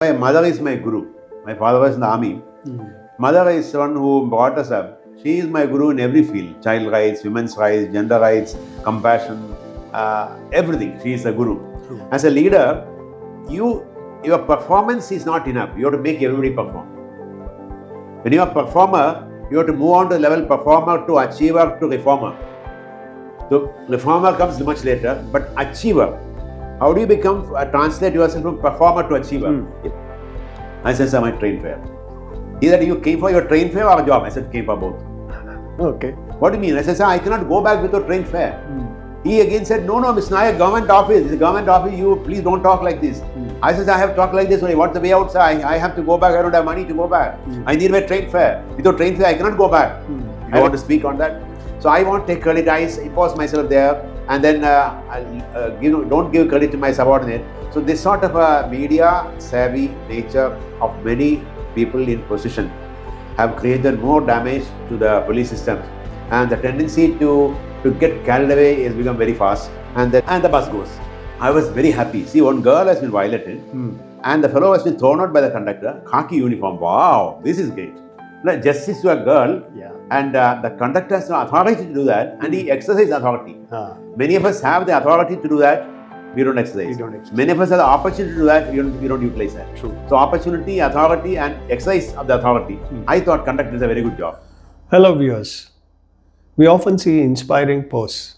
My mother is my guru. My father was in the army. Mother is one who brought us up. She is my guru in every field: child rights, women's rights, gender rights, compassion, everything. She is a guru. As a leader, your performance is not enough. You have to make everybody perform. When you are a performer, you have to move on to the level performer to achiever to reformer. So reformer comes much later, but achiever. How do you translate yourself from performer to achiever? I said, sir, my train fare. Either you came for your train fare or a job. I said, came for both. Okay. What do you mean? I said, sir, I cannot go back without train fare. He again said, no, Mr. Nair, government office. It's a government office. You please don't talk like this. I said, I have talked like this only. What's the way out, sir? I have to go back. I don't have money to go back. I need my train fare. Without train fare, I cannot go back. You want to speak on that? So I won't take credit. I impose myself there, and then don't give credit to my subordinate. So this sort of a media savvy nature of many people in position have created more damage to the police systems, and the tendency to get carried away has become very fast, and the bus goes. I was very happy. See, one girl has been violated, and the fellow has been thrown out by the conductor. Khaki uniform. Wow, this is great. Like justice to a girl, and the conductor has no authority to do that, and he exercises authority. Many of us have the authority to do that. We don't exercise. Many of us have the opportunity to do that. We don't utilize that. True. So opportunity, authority, and exercise of the authority. I thought conductor is a very good job. Hello viewers. We often see inspiring posts.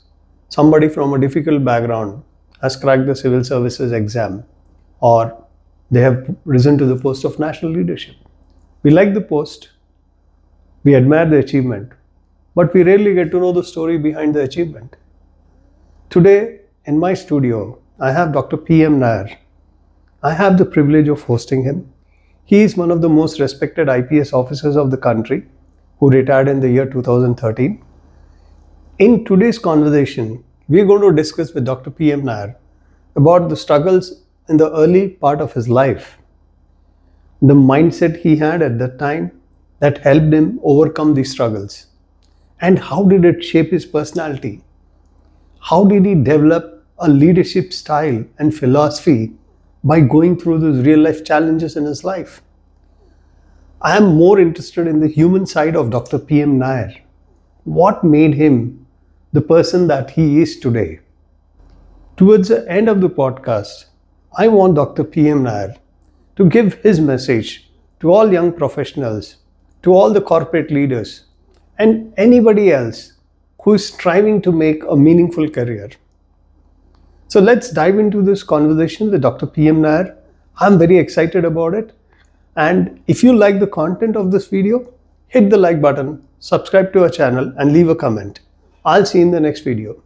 Somebody from a difficult background has cracked the civil services exam, or they have risen to the post of national leadership. We like the post, we admire the achievement, but we rarely get to know the story behind the achievement. Today, in my studio, I have Dr. P.M. Nair. I have the privilege of hosting him. He is one of the most respected IPS officers of the country who retired in the year 2013. In today's conversation, we're going to discuss with Dr. P.M. Nair about the struggles in the early part of his life, the mindset he had at that time that helped him overcome these struggles, and how did it shape his personality? How did he develop a leadership style and philosophy by going through those real life challenges in his life? I am more interested in the human side of Dr. P.M. Nair. What made him the person that he is today? Towards the end of the podcast, I want Dr. P.M. Nair to give his message to all young professionals, to all the corporate leaders, and anybody else who is striving to make a meaningful career. So let's dive into this conversation with Dr. P.M. Nair. I'm very excited about it. And if you like the content of this video, hit the like button, subscribe to our channel, and leave a comment. I'll see you in the next video.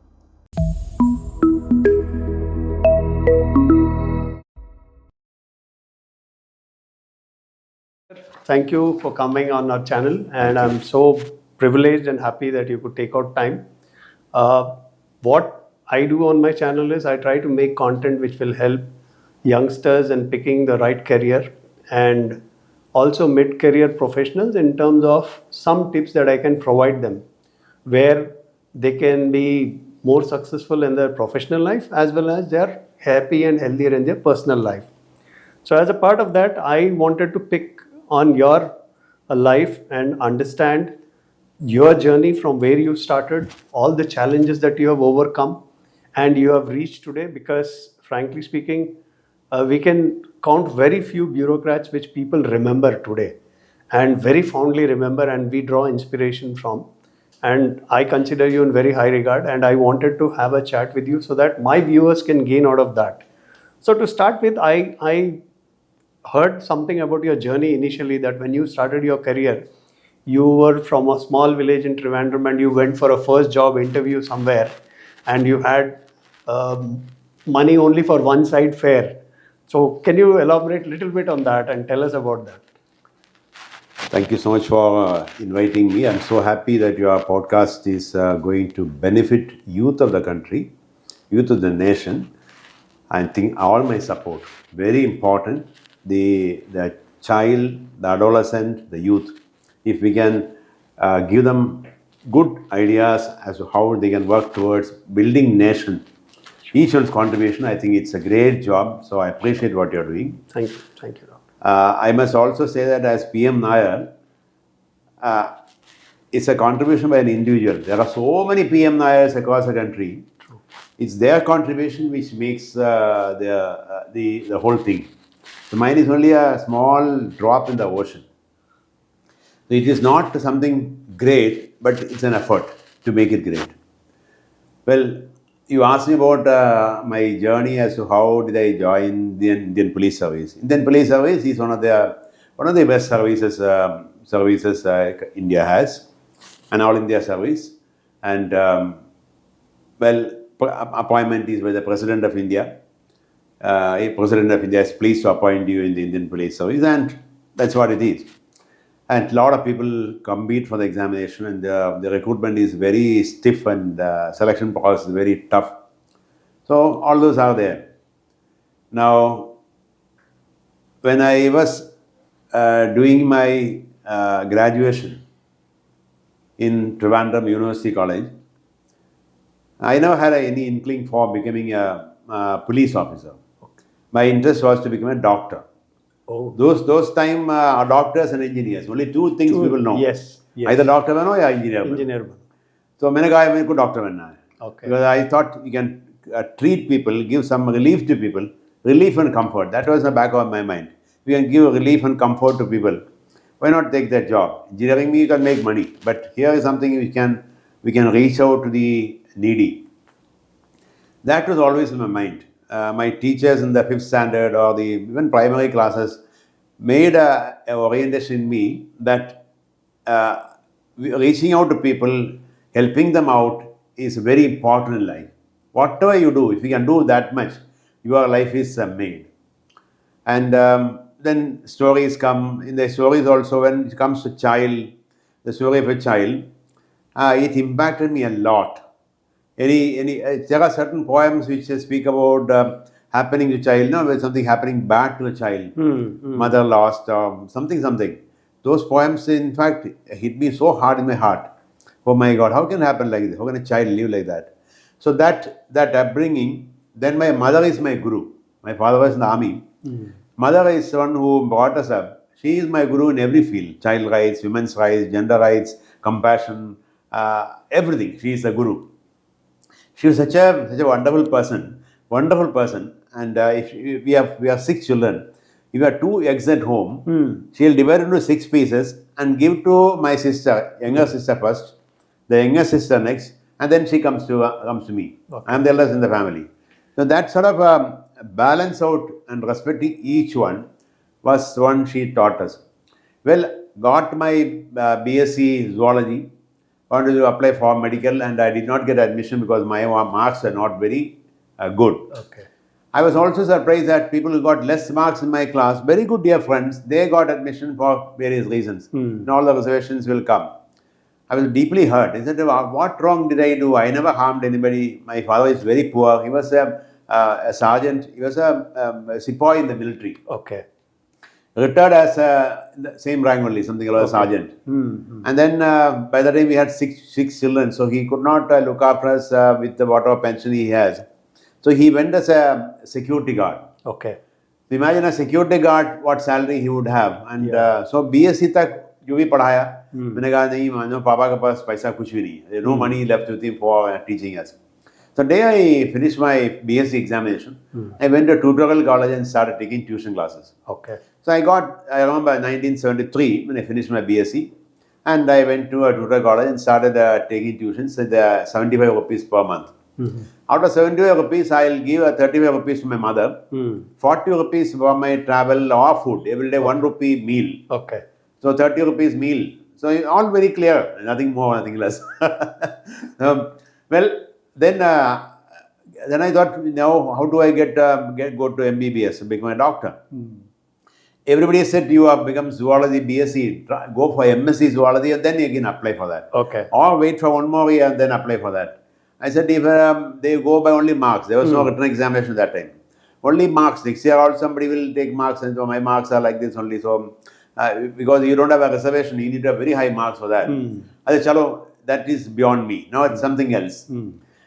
Thank you for coming on our channel, and I'm so privileged and happy that you could take out time. What I do on my channel is I try to make content which will help youngsters in picking the right career, and also mid-career professionals in terms of some tips that I can provide them where they can be more successful in their professional life as well as they're happy and healthier in their personal life. So as a part of that, I wanted to pick on your life and understand your journey from where you started, all the challenges that you have overcome and you have reached today, because frankly speaking, we can count very few bureaucrats which people remember today and very fondly remember, and we draw inspiration from. And I consider you in very high regard, and I wanted to have a chat with you so that my viewers can gain out of that. So to start with, I heard something about your journey initially, that when you started your career, you were from a small village in Trivandrum and you went for a first job interview somewhere and you had money only for one side fare. So can you elaborate a little bit on that and tell us about that? Thank you so much for inviting me. I'm so happy that your podcast is going to benefit youth of the country, youth of the nation. I think all my support, very important, the child, the adolescent, the youth. If we can give them good ideas as to how they can work towards building nation, each one's contribution, I think it's a great job. So I appreciate what you're doing. Thank you. Thank you, Doctor. I must also say that as PM Nair, it's a contribution by an individual. There are so many PM Nairs across the country. True. It's their contribution which makes the whole thing. So mine is only a small drop in the ocean. So it is not something great, but it's an effort to make it great. Well, you asked me about my journey as to how did I join the Indian Police Service. Indian Police Service is one of the best services India has, an all India service, and appointment is by the President of India. President of India is pleased to appoint you in the Indian Police Service, and that's what it is. And a lot of people compete for the examination, and the recruitment is very stiff, and selection process is very tough. So all those are there. Now, when I was doing my graduation in Trivandrum University College, I never had any inkling for becoming a police officer. Okay. My interest was to become a doctor. Oh. Those time are doctors and engineers. Only two things people know. Yes. Either doctor bano or engineer bano. Engineer bano. So मैंने कहा मेरे को doctor बनना है. Okay. Because I thought you can treat people, give some relief to people, relief and comfort. That was the back of my mind. You can give relief and comfort to people. Why not take that job? Engineering you can make money, but here is something we can reach out to the needy. That was always in my mind. My teachers in the 5th standard or even primary classes made an orientation in me that reaching out to people, helping them out is very important in life. Whatever you do, if you can do that much, your life is made. And then stories come. In the stories also, when it comes to the story of a child, it impacted me a lot. There are certain poems which speak about happening to child, when something happening bad to a child, mother lost, something. Those poems, in fact, hit me so hard in my heart. Oh my God, how can it happen like this? How can a child live like that? So that upbringing, then my mother is my guru. My father was in the army. Mother is one who brought us up. She is my guru in every field: child rights, women's rights, gender rights, compassion, everything. She is the guru. She was such a wonderful person, and if we have 6 children. If you have 2 eggs at home, she'll divide into 6 pieces and give to my sister, younger sister first, the younger sister next, and then she comes to me. Okay. I am the eldest in the family. So that sort of balance out and respecting each one was one she taught us. Well, got my BSc zoology. Wanted to apply for medical, and I did not get admission because my marks are not very good. Okay. I was also surprised that people who got less marks in my class, very good dear friends, they got admission for various reasons. And all the reservations will come. I was deeply hurt. I said, what wrong did I do? I never harmed anybody. My father is very poor. He was a sergeant. He was a sepoy in the military. Okay. Retired as the same rank only, something like a sergeant. And then by the time we had six children, so he could not look after us with the whatever pension he has. So he went as a security guard. Okay. So imagine a security guard, what salary he would have. And so BSc तक जो भी पढ़ाया, मैंने कहा नहीं, मानो पापा के पास पैसा कुछ भी नहीं. There no money left with him for teaching us. So the day I finished my BSc examination, I went to tutorial college and started taking tuition classes. Okay. So I remember 1973 when I finished my BSc, and I went to a tutorial college and started taking tuitions at 75 rupees per month. Out of 75 rupees, I'll give 35 rupees to my mother, 40 rupees for my travel or food, every day 1 rupee meal. Okay. So 30 rupees meal. So all very clear, nothing more, nothing less. Well, then I thought, now how do I go to MBBS and become a doctor? Everybody said you have become zoology, BSc, go for MSc zoology and then you can apply for that. Okay. Or wait for 1 more year and then apply for that. I said, if they go by only marks, there was no written examination that time. Only marks. Next year also somebody will take marks, and so my marks are like this only. So because you don't have a reservation, you need to have very high marks for that. I said, chalo, that is beyond me. Now it's something else.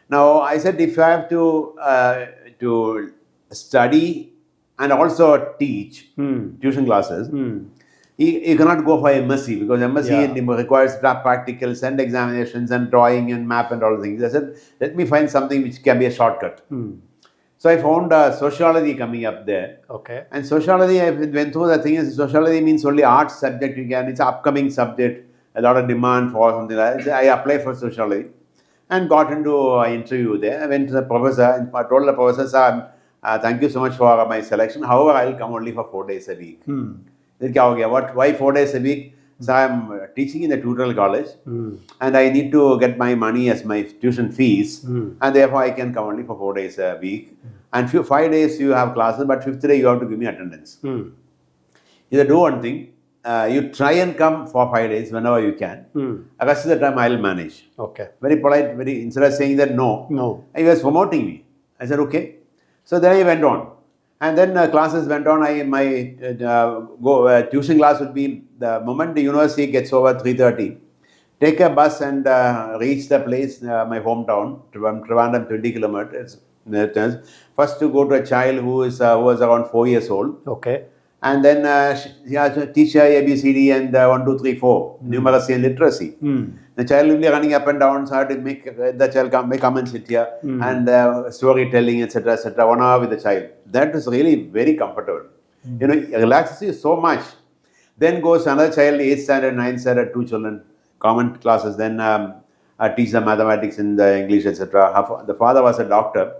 Now I said, if I have to study and also teach tuition classes. You cannot go for MSc because MSc requires practicals and examinations and drawing and map and all things. I said, let me find something which can be a shortcut. So I found sociology coming up there. Okay. And sociology, I went through the thing is sociology means only arts subject you can. It's an upcoming subject, a lot of demand for something like that. I applied for sociology and got into an interview there. I went to the professor and I told the professor, sir, thank you so much for my selection. However, I will come only for 4 days a week. Why 4 days a week? So I'm teaching in the tutorial college and I need to get my money as my tuition fees and therefore I can come only for 4 days a week. And 5 days you have classes, but 5th day you have to give me attendance. Either do one thing, you try and come for 5 days whenever you can. The rest of the time I will manage. Okay. Very polite, instead of saying that No. he was promoting me. I said, okay. So then I went on. And then classes went on. My tuition class would be the moment the university gets over 3:30. Take a bus and reach the place, my hometown, Trivandrum, 20 kilometers. First to go to a child who was around 4 years old. Okay. And then she has to teach her ABCD and 1, 2, 3, 4, numeracy and literacy. The child will be running up and down, so I have to make the child come and sit here and storytelling, etc., etc., 1 hour with the child. That is really very comfortable. It relaxes you so much. Then goes another child, 8th standard, 9th standard, 2 children, common classes. Then I teach them mathematics and English, etc. The father was a doctor.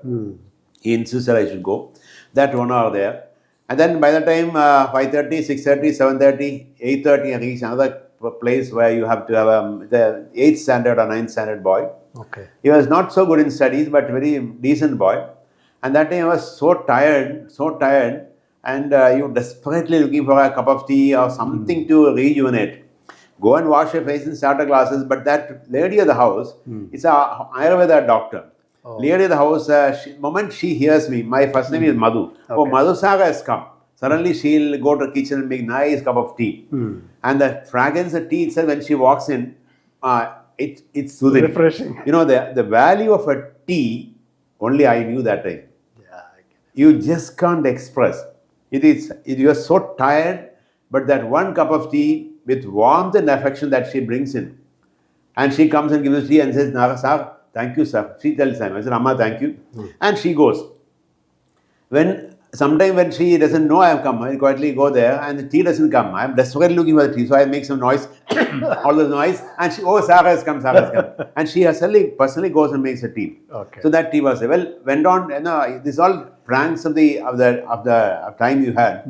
He insisted I should go. That 1 hour there. And then by the time 5:30, 6:30, 7:30, 8:30, I reach another place where you have to have the 8th standard or 9th standard boy. Okay. He was not so good in studies, but very decent boy. And that time I was so tired, and you desperately looking for a cup of tea or something to rejuvenate. Go and wash your face and start the classes. But that lady of the house is a Ayurveda doctor. Lady of the house, moment she hears me, my first name is Madhu. Oh, Madhu Saga has come. Suddenly she'll go to the kitchen and make nice cup of tea. And the fragrance of tea itself, when she walks in, it's soothing. Refreshing. The value of a tea, only I knew that time. Yeah. You just can't express. You are so tired, but that one cup of tea with warmth and affection that she brings in. And she comes and gives tea and says, Sir, thank you, sir. She tells him, I said, Amma, thank you. And she goes. Sometime when she doesn't know I have come, I quietly go there and the tea doesn't come. I am desperately looking for the tea. So I make some noise, all the noise. And she, Sarah has come. And she herself personally goes and makes the tea. Okay. So that tea was there. Well, went on, this all pranks of the time you had.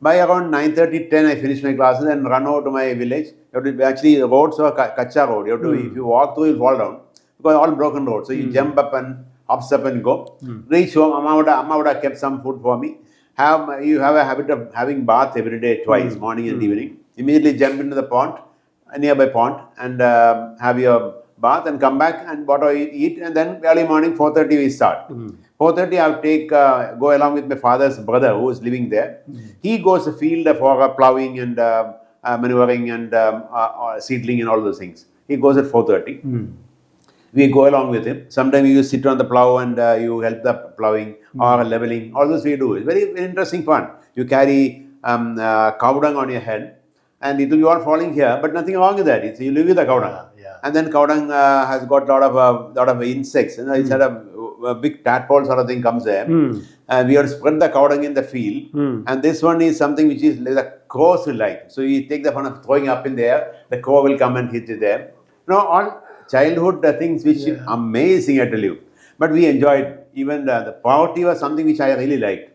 By around 9:30, 10, I finished my classes and run over to my village. Actually, the roads were Kacha road. If you walk through, you'll fall down. Because all broken roads. So you jump up and hops up and go. Reach home, Amma would have kept some food for me. You have a habit of having bath every day, twice, morning and evening. Immediately jump into the pond, a nearby pond, and have your bath and come back and whatever you eat. And then early morning, 4:30 we start. 4:30 I'll go along with my father's brother who is living there. He goes to field for plowing and manuring and seedling and all those things. He goes at 4:30. We go along with him. Sometimes you sit on the plow and you help the plowing or leveling. All this we do. It's very, very interesting fun. You carry cow dung on your head and it will be all falling here, but nothing wrong with that. You live with the cow dung. And then cow dung has got a lot of insects. It's had a big tadpole sort of thing comes there. And we have to spread the cow dung in the field. And this one is something which is the crows like. So you take the fun of throwing up in there, the crow will come and hit it there. All childhood things which amazing, I tell you. But we enjoyed. Even the poverty was something which I really liked.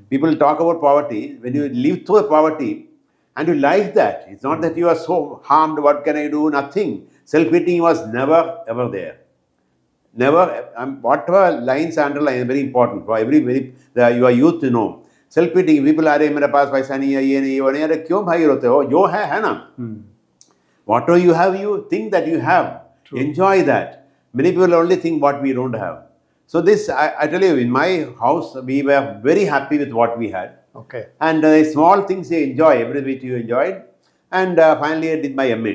People talk about poverty. When you live through the poverty and you like that, it's not that you are so harmed, what can I do? Nothing. Self-pitying was never ever there. Never. Whatever lines underline is very important for your youth to know. Self-pitying. People are मेरे पास पैसा नहीं है, ये नहीं है, वो नहीं है. क्यों भाई रोते हो? जो है ना. Whatever you have, you think that you have. True. Enjoy that. Many people only think what we don't have. So this, I tell you, in my house, we were very happy with what we had. Okay. And small things you enjoy, every bit you enjoyed. And finally, I did my MA,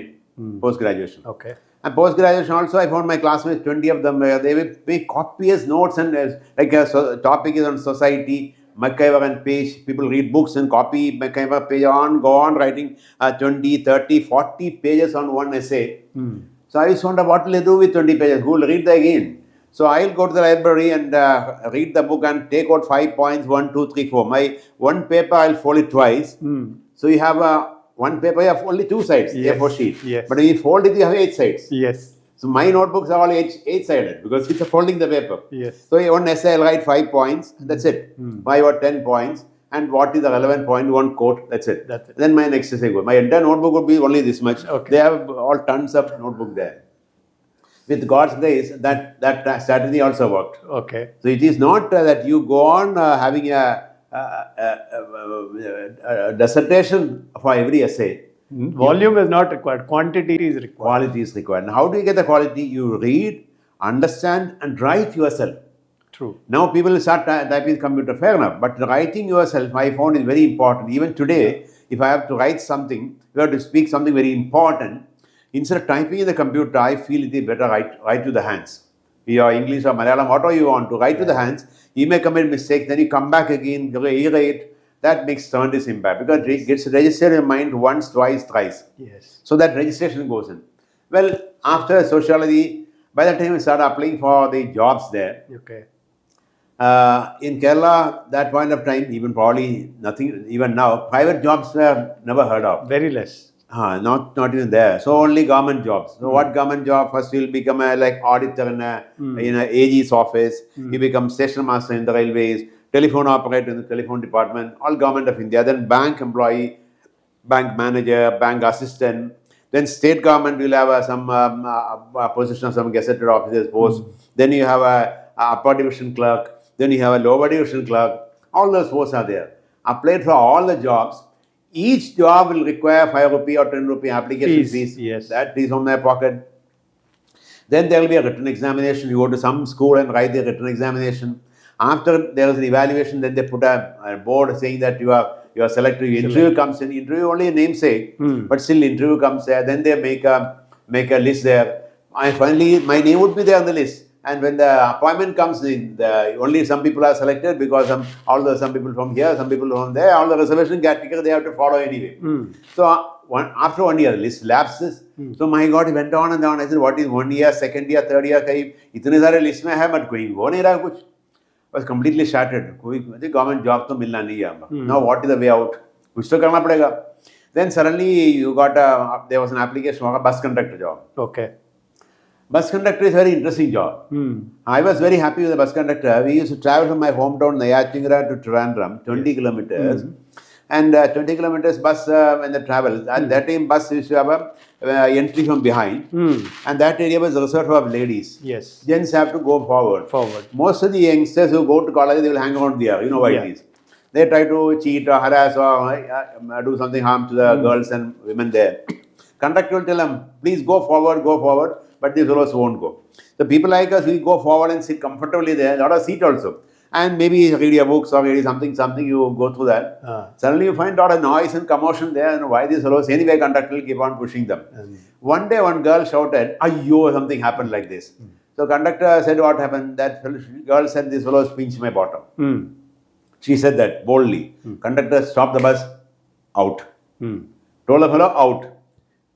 post-graduation. Okay. And post-graduation also, I found my classmates, 20 of them, they will make copious notes and like a topic is on society, MacIver and page. People read books and copy MacIver page on, go on writing 20, 30, 40 pages on one essay. So I just wonder what will they do with 20 pages? Who will read that again? So I'll go to the library and read the book and take out 5 points, 1, 2, 3, 4. My one paper, I'll fold it twice. So you have one paper, you have only 2 sides, A4 sheet. Yes. But when you fold it, you have 8 sides. Yes. So my notebooks are all 8-sided because it's folding the paper. Yes. So one essay, I'll write 5 points. That's it. 5 or 10 points. And what is the relevant point? One quote. That's it. Then my next essay goes. My entire notebook would be only this much. Okay. They have all tons of notebook there. With God's grace, that strategy also worked. Okay. So it is not that you go on having a dissertation for every essay. Volume is not required. Quantity is required. Quality is required. Now, how do you get the quality? You read, understand, and write yourself. True. Now people start typing computer, fair enough. But writing yourself, I found is very important. Even today, if I have to write something, you have to speak something very important. Instead of typing in the computer, I feel it is better write to the hands. Your English or Malayalam, whatever you want to write to the hands, you may commit mistakes, then you come back again, rewrite. That makes tremendous impact because it gets registered in your mind once, twice, thrice. Yes. So that registration goes in. Well, after sociology, by the time we start applying for the jobs there, Okay. in Kerala, that point of time, even probably nothing, even now, private jobs were never heard of. Very less. Not even there. So only government jobs. So what government job? First you'll become a auditor in a AG's office. You become station master in the railways, telephone operator in the telephone department, all government of India. Then bank employee, bank manager, bank assistant. Then state government will have some position of some gazetted officer's post. Then you have a upper division clerk. Then you have a lower division clerk. All those posts are there. Applied for all the jobs. Each job will require 5 rupee or 10 rupee application fees. Yes. That is from their pocket. Then there will be a written examination. You go to some school and write the written examination. After there is an evaluation, then they put a board saying that you are selected. Interview comes in. Interview only a namesake, but still interview comes there. Then they make a list there. And finally, my name would be there on the list. And when the appointment comes in, only some people are selected because some people from here, some people from there, all the reservation caretaker, they have to follow anyway. So after 1 year, the list lapses. So my God, it went on and on. I said, what is 1 year, 2nd year, 3rd year? Itne sare list mein hai, but koi ho nahi raha kuch. I was completely shattered. The government job to milna nahi hai. Now what is the way out? Kuch to karna padega. Then suddenly you got there was an application for a bus conductor job. Okay. Bus conductor is a very interesting job. I was very happy with the bus conductor. We used to travel from my hometown, Nair to Trivandrum, 20 kilometers. And 20 kilometers bus when they travel. At that time, bus used to have a entry from behind. And that area was reserved for ladies. Yes. Gents have to go forward. Most of the youngsters who go to college, they will hang around there. You know why it is. They try to cheat or harass or do something harm to the girls and women there. Conductor will tell them, please go forward. But these fellows won't go. The people like us, we go forward and sit comfortably there. Not a seat also. And maybe read your books or read something, you go through that. Suddenly you find out a noise and commotion there. And why these fellows? Anyway, conductor will keep on pushing them. One day, one girl shouted, "Ayyo, something happened like this." So conductor said, what happened? That girl said, "These fellows pinched my bottom." She said that boldly. Conductor stopped the bus, out. Told the fellow, out.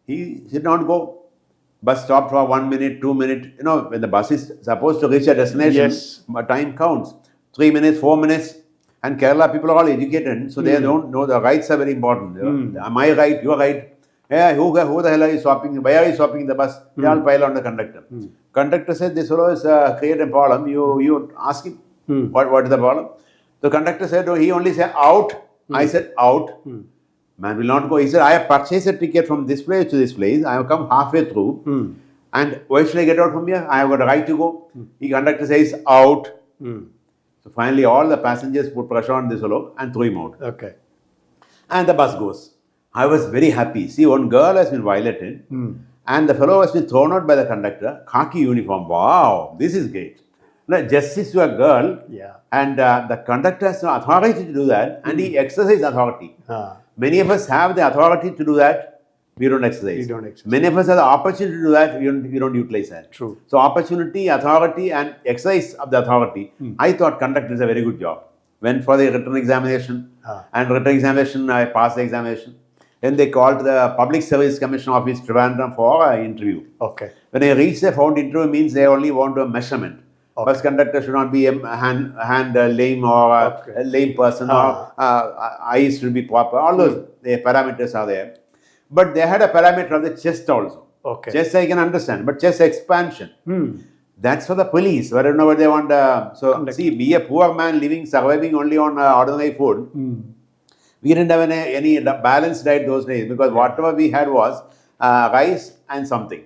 He did not go. Bus stopped for 1 minute, 2 minutes. You know, when the bus is supposed to reach a destination, time counts. 3 minutes, 4 minutes. And Kerala people are all educated, so they don't know the rights are very important. Am I right? You are right. Hey, who the hell are you stopping? Why are you stopping the bus? They all pile on the conductor. Conductor said, this fellow has created a problem. You ask him, what is the problem? The conductor said, he only said out. I said out. Man will not go. He said, I have purchased a ticket from this place to this place. I have come halfway through. And why should I get out from here? I have got a right to go. The conductor says, out. So finally, all the passengers put pressure on this fellow and threw him out. Okay. And the bus goes. I was very happy. See, one girl has been violated. And the fellow has been thrown out by the conductor. Khaki uniform. Wow, this is great. Now, justice to a girl. And the conductor has no authority to do that. And he exercises authority. Many of us have the authority to do that, we don't exercise. Many of us have the opportunity to do that, we don't utilize that. True. So opportunity, authority and exercise of the authority, I thought conductor is a very good job. went for the written examination, and written examination, I passed the examination. Then they called the Public Service Commission Office Trivandrum for an interview. Okay. When I reached the found interview means they only want a measurement. Okay. Bus conductor should not be a hand lame or a lame person or eyes should be proper. All those the parameters are there. But they had a parameter of the chest also. Okay. Chest I can understand, but chest expansion. That's for the police. Wherever they want. See, be a poor man surviving only on ordinary food. We didn't have any balanced diet those days because whatever we had was rice and something.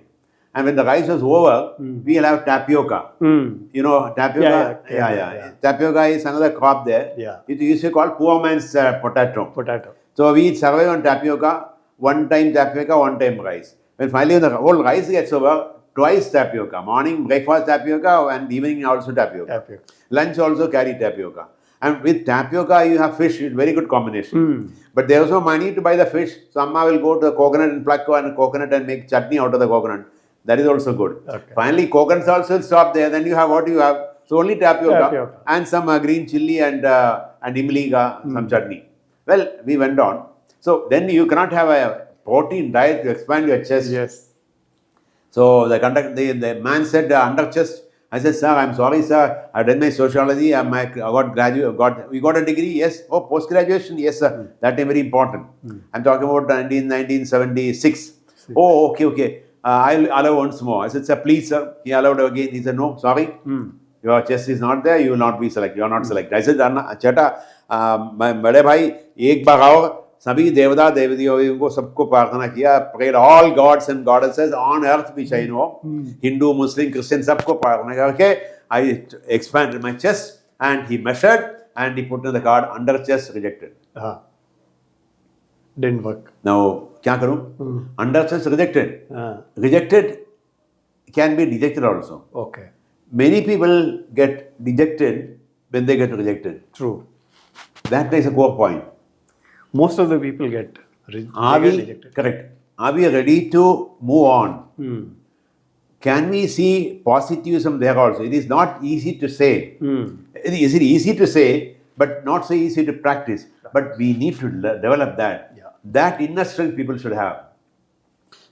And when the rice was over, we'll have tapioca. You know, tapioca? Yeah. Tapioca is another crop there. Yeah. It used to be called poor man's potato. Potato. So we survive on tapioca, one time tapioca, one time rice. When finally the whole rice gets over, twice tapioca. Morning breakfast tapioca and evening also tapioca. Lunch also carry tapioca. And with tapioca, you have fish. It's very good combination. But there was no money to buy the fish. So Amma will go to the coconut and pluck one coconut and make chutney out of the coconut. That is also good. Okay. Finally, coconuts also stop there. Then you have what you have. So only tapioca. And some green chili and imliga, some chutney. Well, we went on. So then you cannot have a protein diet to expand your chest. Yes. So the man said under chest. I said, sir, I'm sorry, sir. I've done my sociology. We got a degree. Yes. Oh, post graduation. Yes, sir. That is very important. I'm talking about 1976. Oh, okay. I'll allow once more. I said, sir, please, sir. He allowed again. He said, no, sorry. Your chest is not there. You will not be selected. You are not selected. I said, Cheta, बड़े भाई एक बार आओ सभी देवता देवतियों को सबको प्रार्थना किया prayed all gods and goddesses on earth which I know Hindu Muslim Christian सबको प्रार्थना करके I expanded my chest and he measured and he put in the card under chest rejected. Didn't work. Now क्या करूं? Under chest rejected. Rejected can be dejected also. Okay. Many people get dejected when they get rejected. True. That is a core point. Most of the people get rejected. Correct. Are we ready to move on? Can we see positivism there also? It is not easy to say. Is it easy to say, but not so easy to practice? But we need to develop that. Yeah. That inner strength people should have.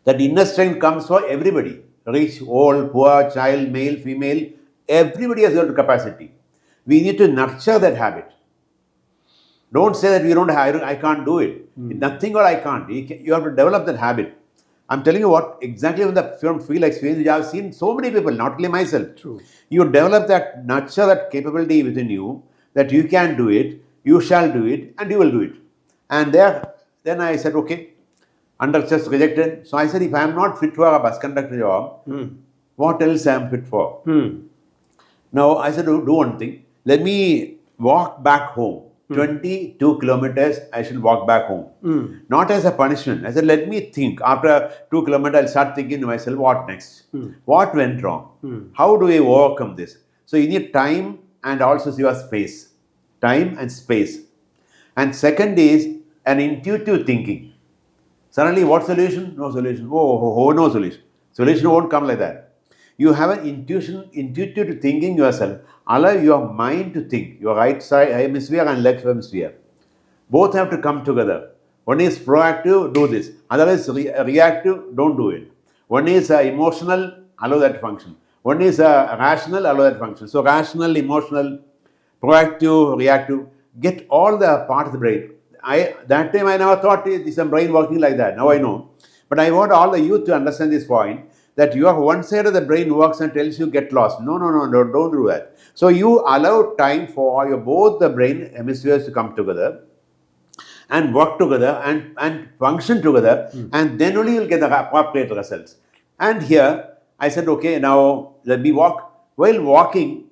That inner strength comes for everybody. Rich, old, poor, child, male, female. Everybody has got the capacity. We need to nurture that habit. Don't say that we don't have, I can't do it. Nothing or I can't. You have to develop that habit. I'm telling you what, exactly from field experience, I have seen so many people, not only myself. True. You develop that, nurture that capability within you, that you can do it, you shall do it, and you will do it. And then I said, okay, under chest rejected. So I said, if I am not fit for a bus conductor job, what else I am fit for? Now I said, do one thing. Let me walk back home. 22 kilometers, I should walk back home. Not as a punishment. I said, let me think. After 2 kilometers, I'll start thinking to myself, what next? What went wrong? How do I overcome this? So you need time and also your space. Time and space. And second is an intuitive thinking. Suddenly, what solution? No solution. No solution. Solution won't come like that. You have an intuitive thinking yourself. Allow your mind to think. Your right side hemisphere and left hemisphere. Both have to come together. One is proactive, do this. Other is reactive, don't do it. One is emotional, allow that function. One is rational, allow that function. So rational, emotional, proactive, reactive. Get all the parts of the brain. That time I never thought it's a brain working like that. Now I know. But I want all the youth to understand this point. That your one side of the brain works and tells you get lost. No, don't do that. So you allow time for both the brain hemispheres to come together and work together and function together, and then only you'll get the appropriate results. And here I said, okay, now let me walk. While walking,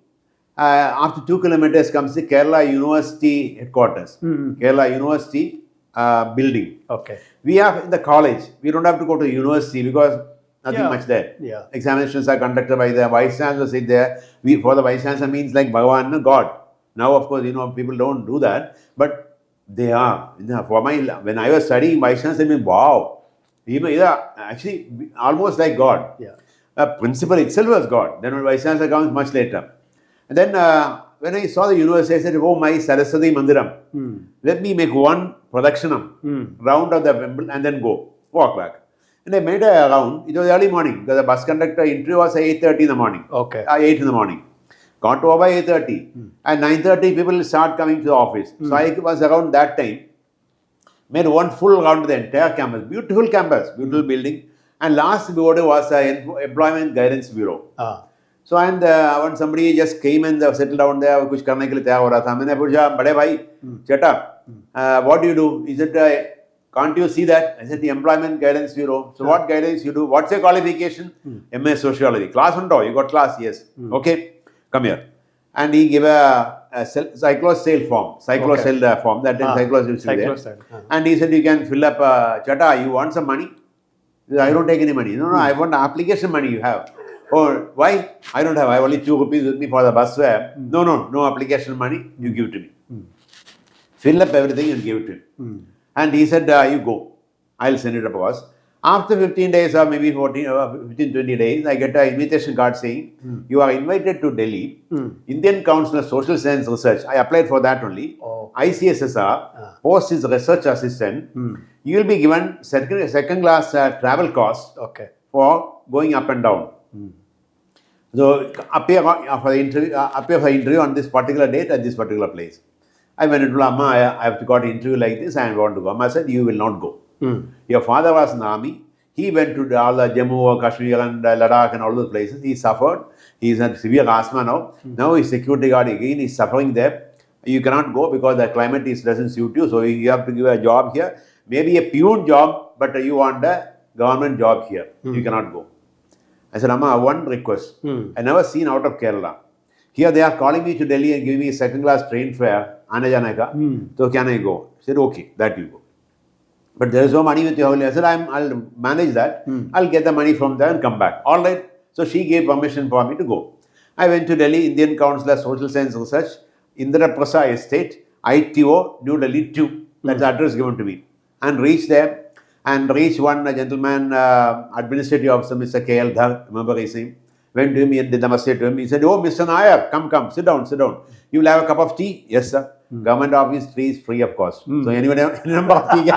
after 2 kilometers comes the Kerala University headquarters, Kerala University building. Okay. We have in the college. We don't have to go to university because nothing much there. Yeah. Examinations are conducted by the vice chancellor sit there. For the vice chancellor means like Bhagavan, God. Now, of course, people don't do that, but they are. When I was studying, vice chancellor means wow. Actually, almost like God. Yeah. Principal itself was God. Then vice chancellor comes much later. And then when I saw the university, I said, oh my Saraswati Mandiram, let me make one pradakshana, round of the temple and then go, walk back. And I made a round. It was early morning because the bus conductor interview was at 8:30 in the morning. Okay. 8 in the morning. Got over by 8:30. At 9:30, people start coming to the office. So I was around that time. Made one full round of the entire campus. Beautiful campus, beautiful building. And last bureau was Employment Guidance Bureau. So and when somebody just came and settled down there, कुछ करने के लिए तैयार हो रहा था. मैंने पूछा, बड़े भाई, cheta, what do you do? He said, can't you see that? I said, the Employment Guidance Bureau. So what guidance you do? What's your qualification? MA Sociology. Class undo? You got class? Yes. Okay, come here. And he gave a cyclo-sale form. Cyclo-sale form. That time cyclo used to be there. And he said, you can fill up, cheta, you want some money? I don't take any money. No, I want application money you have. Oh, why? I don't have. I have only 2 rupees with me for the bus fare. No application money. You give it to me. Fill up everything and give it to him. And he said, you go. I'll send it up to us. After 15 days or maybe 15, 20 days, I get an invitation card saying, you are invited to Delhi, Indian Council of Social Science Research. I applied for that only. ICSSR, post is research assistant. You will be given second class travel cost for going up and down. So appear for the interview on this particular date at this particular place. I went to Amma, I have got an interview like this and I want to go. Amma said, you will not go. Your father was in the army. He went to all the Jammu, Kashmir and Ladakh and all those places. He suffered. He is in severe asthma now. Now he is security guard again. He is suffering there. You cannot go because the climate doesn't suit you. So you have to give a job here. Maybe a peon job, but you want a government job here. You cannot go. I said, Amma, one request. I never seen out of Kerala. Here they are calling me to Delhi and giving me a second class train fare. So can I go? I said, okay, that you go. But there is no money with you. I said, I'll manage that. I'll get the money from there and come back. All right. So she gave permission for me to go. I went to Delhi, Indian Council of Social Science Research, Indraprastha Estate, ITO, New Delhi 2. That's the address given to me. And reached there. And reached one gentleman, administrative officer, Mr. K.L. Dhar, remember his name. Went to him and did namaste to him. He said, oh, Mr. Nair, come, sit down. You will have a cup of tea? Yes, sir. Government office tea is free of cost. So anyone have a number of tea?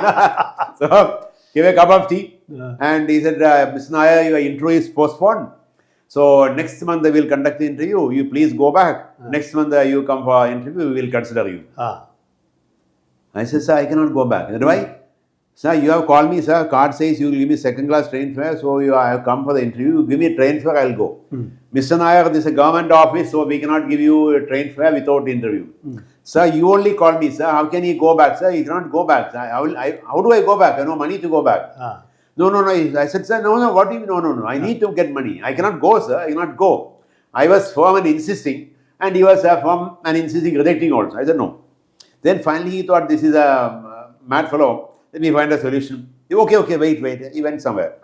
So give a cup of tea. And he said, Mr. Nair, your interview is postponed. So next month they will conduct the interview. You please go back. Next month you come for interview, we will consider you. I said, sir, I cannot go back. He said, why? Sir, you have called me, sir. Card says you will give me second class train fare. So I have come for the interview. Give me a train fare, I will go. Mr. Nair, this is a government office, so we cannot give you a train fare without interview. Sir, you only called me, sir. How can he go back? Sir, he cannot go back. How do I go back? I have no money to go back. No. I said, sir, no. What do you mean? No. I need to get money. I cannot go, sir. I cannot go. I was firm and insisting. And he was firm and insisting, rejecting also. I said, no. Then finally he thought, this is a mad fellow. Let me find a solution. Okay, wait. He went somewhere.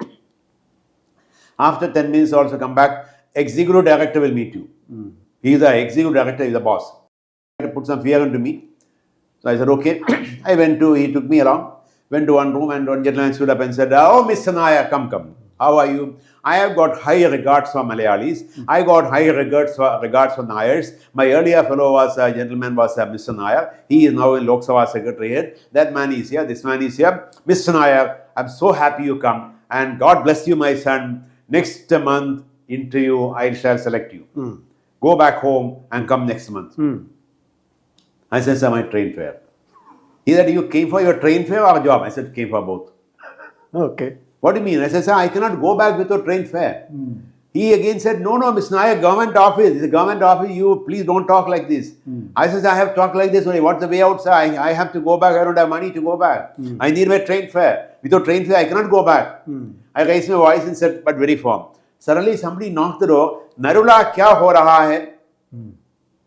After 10 minutes also come back. Executive director will meet you. He is the executive director, he is the boss. He put some fear into me. So I said, okay. He took me along. Went to one room and one gentleman stood up and said, oh, Mr. Nair, come. How are you? I have got high regards for Malayalis. I got high regards for Nairs. My earlier fellow gentleman was Mr. Nair. He is now in Lok Sabha Secretariat. That man is here. This man is here. Mr. Nair, I'm so happy you come. And God bless you, my son. Next month, interview, I shall select you. Go back home and come next month. I said, sir, my train fare. He said, you came for your train fare or job? I said, came for both. Okay. What do you mean? I said, sir, I cannot go back without train fare. He again said, no, Mr. Nair, government office. It's a government office. You please don't talk like this. I said, I have talked like this only. What's the way out, sir? I have to go back. I don't have money to go back. I need my train fare. Without train fare, I cannot go back. I raised my voice and said, but very firm. Suddenly somebody knocked the door. Narula, kya ho raha hai?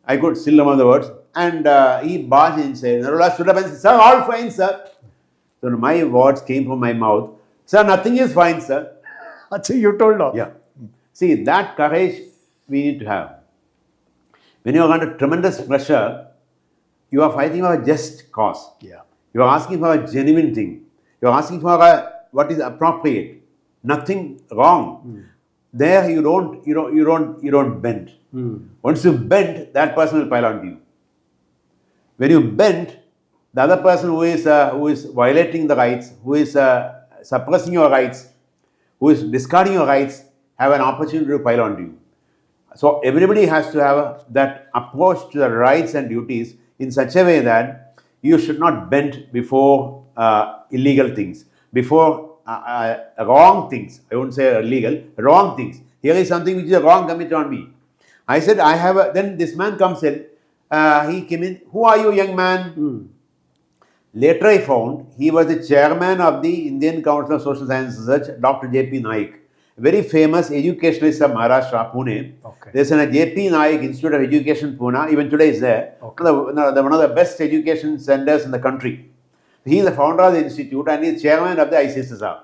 I could still remember the words. And he barged in and said, Narula stood up and said, sir, all fine, sir. So my words came from my mouth. Sir, nothing is fine, sir. Achha, you told off. Yeah. See, that courage we need to have. When you are under tremendous pressure, you are fighting for a just cause. Yeah. You are asking for a genuine thing. You are asking for what is appropriate. Nothing wrong. There you don't bend. Once you bend, that person will pile on to you. When you bend, the other person who is violating the rights, who is suppressing your rights, who is discarding your rights, have an opportunity to pile on to you. So everybody has to have that approach to the rights and duties in such a way that you should not bend before illegal things, before wrong things. I won't say illegal, wrong things. Here is something which is a wrong committed on me. I said, then this man comes in, he came in, who are you, young man? Later I found he was the chairman of the Indian Council of Social Science Research, Dr. J.P. Naik, very famous educationalist of Maharashtra, Pune. Okay. There's a J.P. Naik Institute of Education, Pune, even today is there. Okay. One of the best education centers in the country. He is the founder of the institute and he is chairman of the ICSF.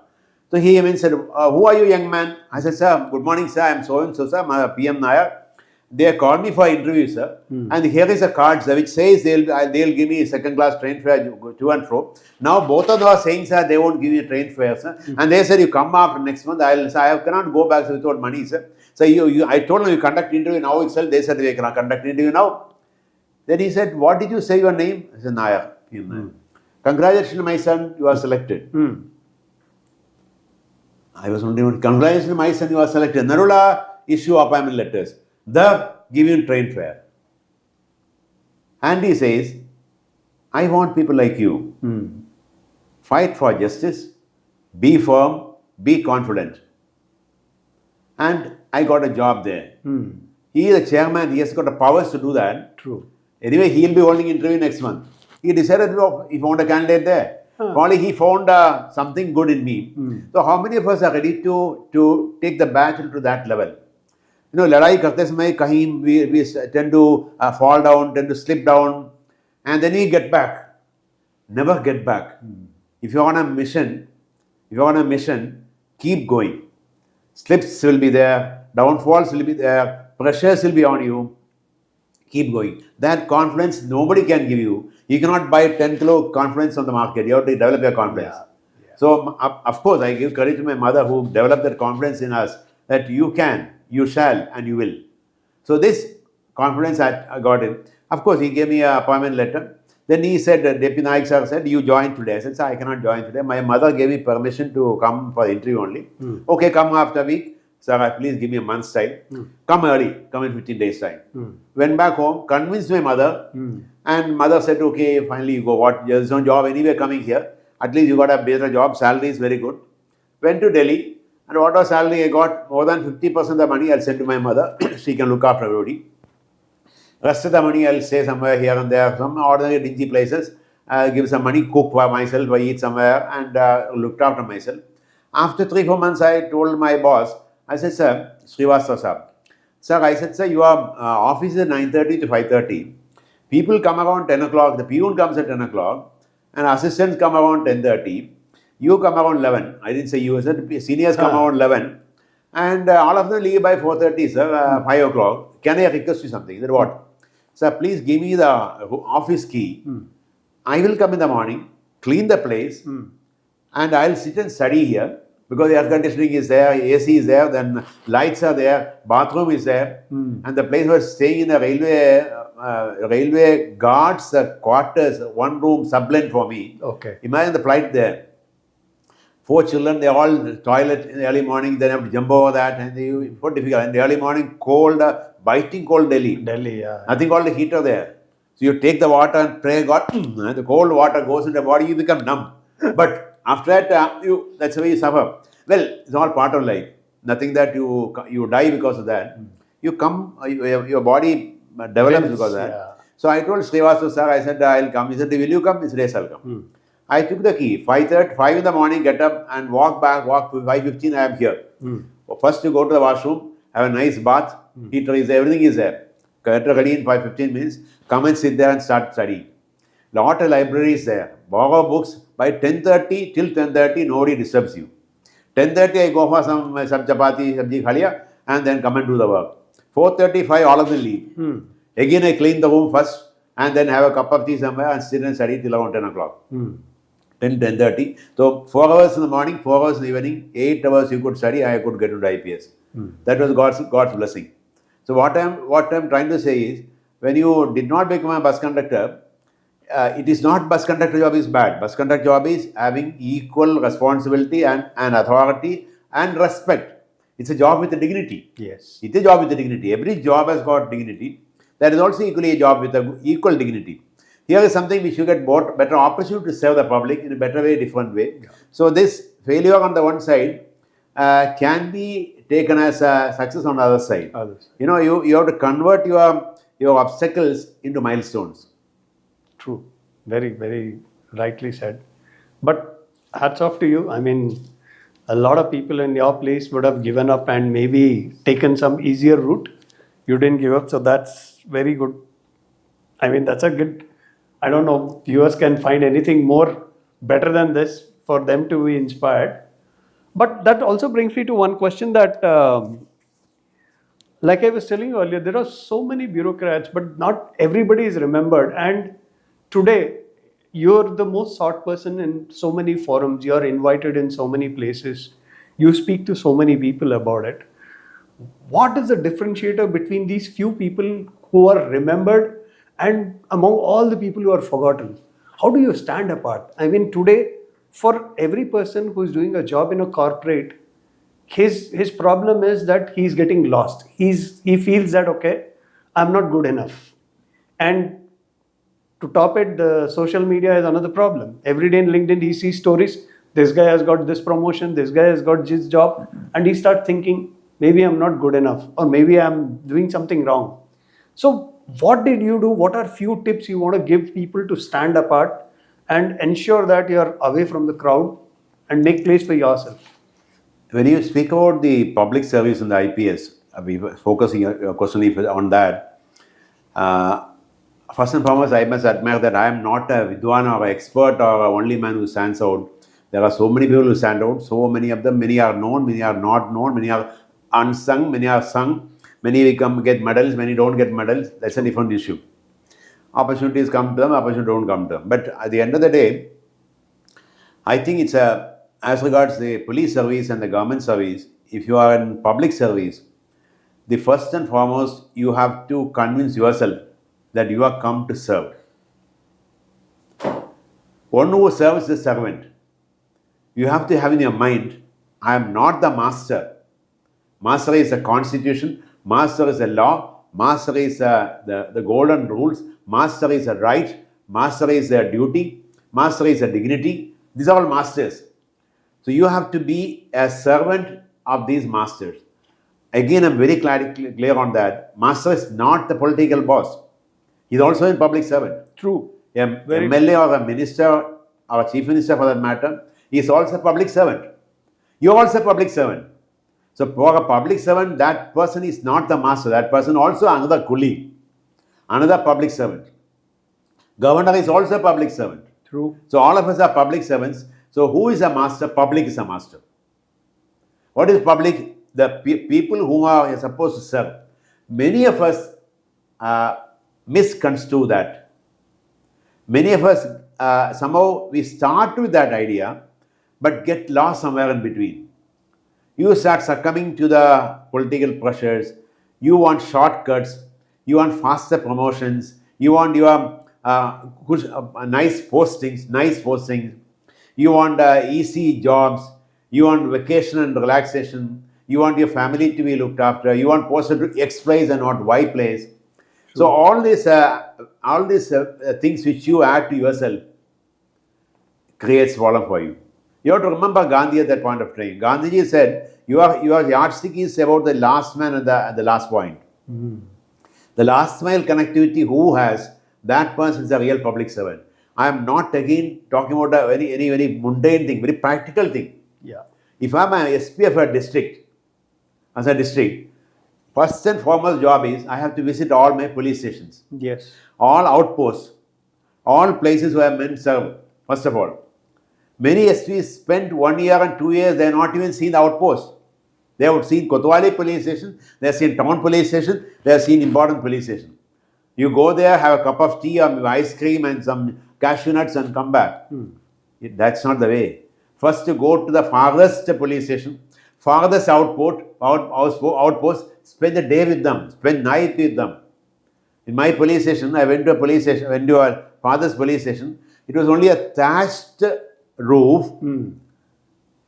So he even said, who are you, young man? I said, sir, good morning, sir. I am so and so, sir. I'm PM Nair. They called me for interview, sir. And here is a card, sir, which says they'll give me a second class train fare to and fro. Now both of them are saying, sir, they won't give me a train fare, sir. And they said, you come after next month. I cannot go back without money, sir. So I told them you conduct interview now itself. They said they cannot conduct interview now. Then he said, what did you say your name? I said, Nair. Congratulations, my son, you are selected. I was only one. Congratulations, my son, you are selected. Narula, issue appointment letters. The give you train fare. And he says, I want people like you. Fight for justice, be firm, be confident. And I got a job there. He is the chairman, he has got the powers to do that. True. Anyway, he will be holding interview next month. He decided he found a candidate there. Probably he found something good in me. So how many of us are ready to take the battle to that level? You know, लड़ाई करते समय कहीं we tend to fall down, tend to slip down, and then we get back. Never get back. If you're on a mission, keep going. Slips will be there, downfalls will be there, pressures will be on you. Keep going. That confidence nobody can give you. You cannot buy 10 kilo confidence on the market. You have to develop your confidence. So, of course, I give credit to my mother who developed that confidence in us that you can, you shall, and you will. So, this confidence I got it. Of course, he gave me an appointment letter. Then he said, Deputy Naik sir said, you join today. I said, sir, I cannot join today. My mother gave me permission to come for the interview only. Okay, come after a week. Sir, please give me a month's time. Come early, come in 15 days' time. Went back home, convinced my mother, and mother said, okay, finally you go. What? There's no job anywhere coming here. At least you got a better job, salary is very good. Went to Delhi, and whatever salary I got, more than 50% of the money I'll send to my mother. She can look after everybody. Rest of the money I'll stay somewhere here and there, some ordinary dingy places. I'll give some money, cook for myself, I eat somewhere, and looked after myself. After 3-4 months, I told my boss, I said, sir, Srivastava sir. Sir, I said, sir, your office is 9:30 to 5:30. People come around 10 o'clock, the peon comes at 10 o'clock, and assistants come around 10:30. You come around 11. I didn't say you, I said seniors come around 11. And all of them leave by 4:30, sir, 5 o'clock. Can I request you something? He said, what? Sir, please give me the office key. I will come in the morning, clean the place, and I'll sit and study here. Because air conditioning is there, AC is there, then lights are there, bathroom is there, and the place was staying in a railway guards quarters, one room sublime for me. Okay. Imagine the flight there. 4 children, they all toilet in the early morning, then have to jump over that, and they so difficult. In the early morning, cold, biting cold Delhi. Delhi, yeah. Nothing called the heater there. So you take the water and pray God, and the cold water goes into the body, you become numb. But after that, that's the way you suffer. Well, it's all part of life. Nothing that you die because of that. You come, your body develops because of that. Yeah. So I told Srivastava sir, I said, I'll come. He said, will you come? He said, yes, I'll come. I took the key, 5 in the morning, get up and walk back, 5:15, I am here. First you go to the washroom, have a nice bath, heater is there, everything is there. Get ready in 5-15 minutes, come and sit there and start studying. Lot of libraries there. Borrow books. By 10:30 till 10:30, nobody disturbs you. 10:30, I go for some chapati, sabji khaliya, and then come and do the work. 4:35, all of them leave. Again, I clean the room first, and then have a cup of tea somewhere and sit and study till around 10 o'clock. 10:30. So 4 hours in the morning, 4 hours in the evening, 8 hours you could study, I could get into IPS. That was God's blessing. So what I'm trying to say is, when you did not become a bus conductor, it is not bus conductor job is bad. Bus conductor job is having equal responsibility and authority and respect. It's a job with a dignity. Yes. It's a job with a dignity. Every job has got dignity. That is also equally a job with a equal dignity. Here is something which you get better opportunity to serve the public in a better way, different way. Yeah. So this failure on the one side can be taken as a success on the other side. You know, you have to convert your obstacles into milestones. True. Very, very rightly said. But hats off to you. I mean, a lot of people in your place would have given up and maybe taken some easier route. You didn't give up, so that's very good. I mean, that's a good, I don't know, viewers can find anything more better than this for them to be inspired. But that also brings me to one question that, like I was telling you earlier, there are so many bureaucrats, but not everybody is remembered. And today, you're the most sought person in so many forums. You're invited in so many places. You speak to so many people about it. What is the differentiator between these few people who are remembered and among all the people who are forgotten? How do you stand apart? I mean, today, for every person who is doing a job in a corporate, his problem is that he's getting lost. He feels that, okay, I'm not good enough. And to top it, the social media is another problem. Every day in LinkedIn, he sees stories. This guy has got this promotion. This guy has got this job. And he starts thinking, maybe I'm not good enough, or maybe I'm doing something wrong. So what did you do? What are few tips you want to give people to stand apart and ensure that you're away from the crowd and make place for yourself? When you speak about the public service and the IPS, we were focusing your question on that. First and foremost, I must admire that I am not a Vidwan or an expert or a only man who stands out. There are so many people who stand out, so many of them. Many are known, many are not known, many are unsung, many are sung. Many get medals, many don't get medals. That's a different issue. Opportunities come to them, opportunities don't come to them. But at the end of the day, I think it's as regards the police service and the government service, if you are in public service, the first and foremost, you have to convince yourself that you are come to serve. One who serves the servant. You have to have in your mind, I am not the master. Master is a constitution. Master is a law. Master is the golden rules. Master is a right. Master is a duty. Master is a dignity. These are all masters. So you have to be a servant of these masters. Again, I'm very clear on that. Master is not the political boss. He's also a public servant. True. MLA or a minister or a chief minister for that matter, he is also a public servant. You're also a public servant. So for a public servant, that person is not the master. That person also another colleague, another public servant. Governor is also a public servant. True. So all of us are public servants. So who is a master? Public is a master. What is public? The people who are supposed to serve. Many of us misconstrue that. Many of us, somehow we start with that idea, but get lost somewhere in between. You start succumbing to the political pressures. You want shortcuts. You want faster promotions. You want your nice postings. You want easy jobs. You want vacation and relaxation. You want your family to be looked after. You want posted to X place and not Y place. True. So all these things which you add to yourself creates problem for you. You have to remember Gandhi at that point of time. Gandhiji said, your yardstick is about the last man and the last point. Mm. The last mile connectivity, who has, that person is a real public servant. I am not again talking about a very mundane thing, very practical thing. Yeah. If I am a SP of a district, as a district, first and foremost job is I have to visit all my police stations. Yes. All outposts, all places where men serve, first of all. Many SPs spent 1 year and 2 years, they have not even seen the outpost. They have seen Kotwali police station, they have seen town police station, they have seen important police station. You go there, have a cup of tea or ice cream and some cashew nuts and come back. That's not the way. First you go to the farthest police station, farthest outpost, spend the day with them, spend night with them. In my police station, I went to a police station, went to our father's police station. It was only a thatched roof,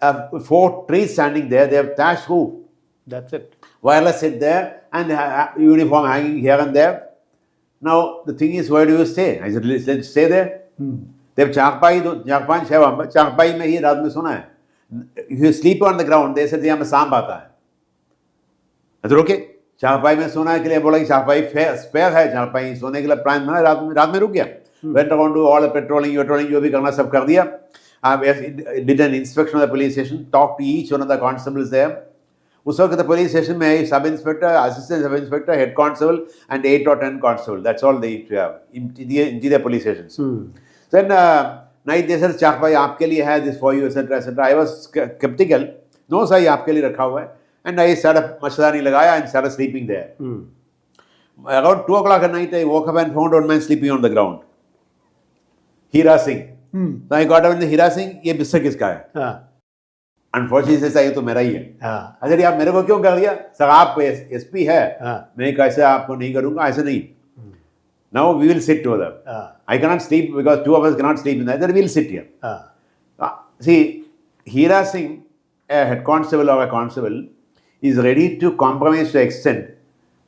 4 trees standing there. They have thatched roof. That's it. Wireless sit there and uniform hanging here and there. Now the thing is, where do you stay? I said, let's stay there. They have charpai में ही रात में सोना है. If you sleep on the ground, they said यहाँ में सांप आता है. I said, okay. चारपाई में सोने के लिए बोला कि चारपाई स्पेयर है, चारपाई सोने के लिए प्राइम है, रात में रुक गया. Went around to all the patrolling, जो भी करना सब कर दिया. Did an inspection of the police station, talked to each one of the constables there. उस वक्त the police station में sub inspector, assistant sub inspector, head constable and 8 or 10 constable. That's all they have in the police stations. Then night they said चारपाई आपके लिए है, this for you, etc. I was skeptical. No sir, ये आपके लिए रखा हुआ है. And I started machadani lagaya and started sleeping there. Around 2 o'clock at night, I woke up and found one man sleeping on the ground. Hira Singh. So I got up in the Hira Singh, ये बिस्तर किसका है? Unfortunately, ये तो मेरा ही है. I said, आप मेरे को क्यों कर दिया? सर आप SP है. मैं कैसे आपको नहीं करूँगा? ऐसे नहीं. Now we will sit together. I cannot sleep because 2 of us cannot sleep in that. Then we will sit here. See, Hira Singh, a head constable or a constable, is ready to compromise to the extent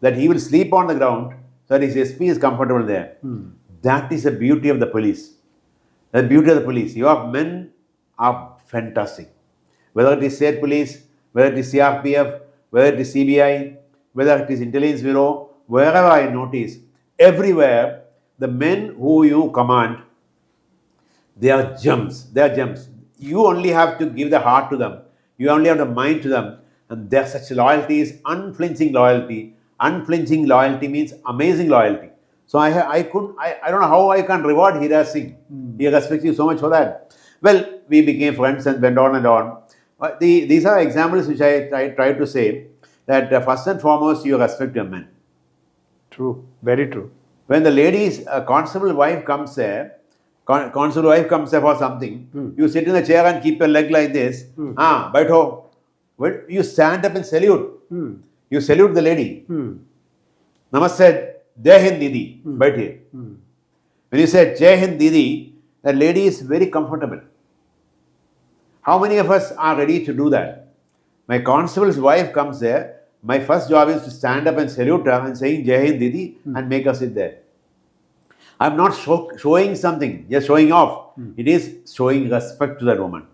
that he will sleep on the ground so that his SP is comfortable there. That is the beauty of the police. The beauty of the police. Your men are fantastic. Whether it is state police, whether it is CRPF, whether it is CBI, whether it is intelligence bureau, wherever I notice, everywhere, the men who you command, they are gems. They are gems. You only have to give the heart to them. You only have the mind to them. And their such loyalty is unflinching loyalty. Unflinching loyalty means amazing loyalty. So I don't know how I can reward Hira Singh. He respects you so much for that. Well, we became friends and went on and on. These are examples which I try to say that first and foremost, you respect your men. True. Very true. When the lady's constable wife comes there, for something, you sit in the chair and keep your leg like this. Baitho. Well, you stand up and salute. You salute the lady. Namaste, Jai Hind Didi. Baithiye. When you say Jai Hind Didi, that lady is very comfortable. How many of us are ready to do that? My constable's wife comes there. My first job is to stand up and salute her and saying Jai Hind Didi and make her sit there. I'm not showing something, just showing off. It is showing respect to that woman.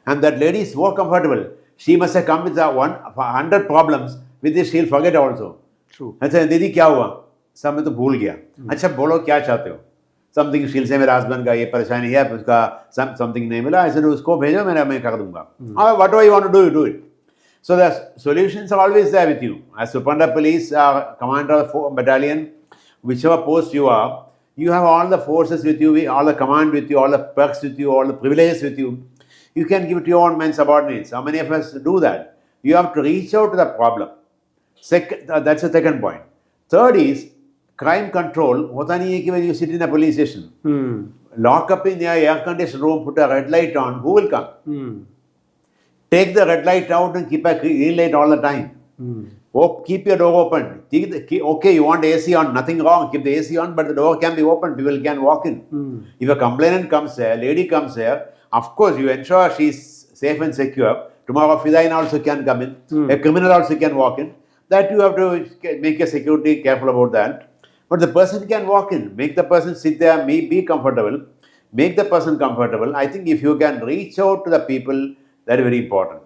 And that lady is more comfortable. She must have come with 100 problems. With this, she'll forget also. True. अच्छा दीदी क्या हुआ? सब मैं तो भूल गया. अच्छा बोलो क्या चाहते हो? Something she'll say मेरे husband का ये परेशानी है, उसका something नहीं मिला. ऐसे उसको भेजो मैं कर दूँगा. Whatever you want to do, you do it. So the solutions are always there with you. As Superintendent of Police, commander of the battalion, whichever post you are, you have all the forces with you, all the command with you, all the perks with you, all the privileges with you. You can give it to your own men subordinates. How many of us do that? You have to reach out to the problem. That's the second point. Third is crime control. होता नहीं है कि when you sit in a police station, lock up in your air-conditioned room, put a red light on. Who will come? Take the red light out and keep a green light all the time. Keep your door open. Okay, you want AC on, nothing wrong. Keep the AC on, but the door can be open. People can walk in. If a complainant comes there, lady comes there, of course, you ensure she's safe and secure. Tomorrow, Fidain also can come in. A criminal also can walk in. That you have to make your security careful about that. But the person can walk in. Make the person sit there, be comfortable. Make the person comfortable. I think if you can reach out to the people, that is very important.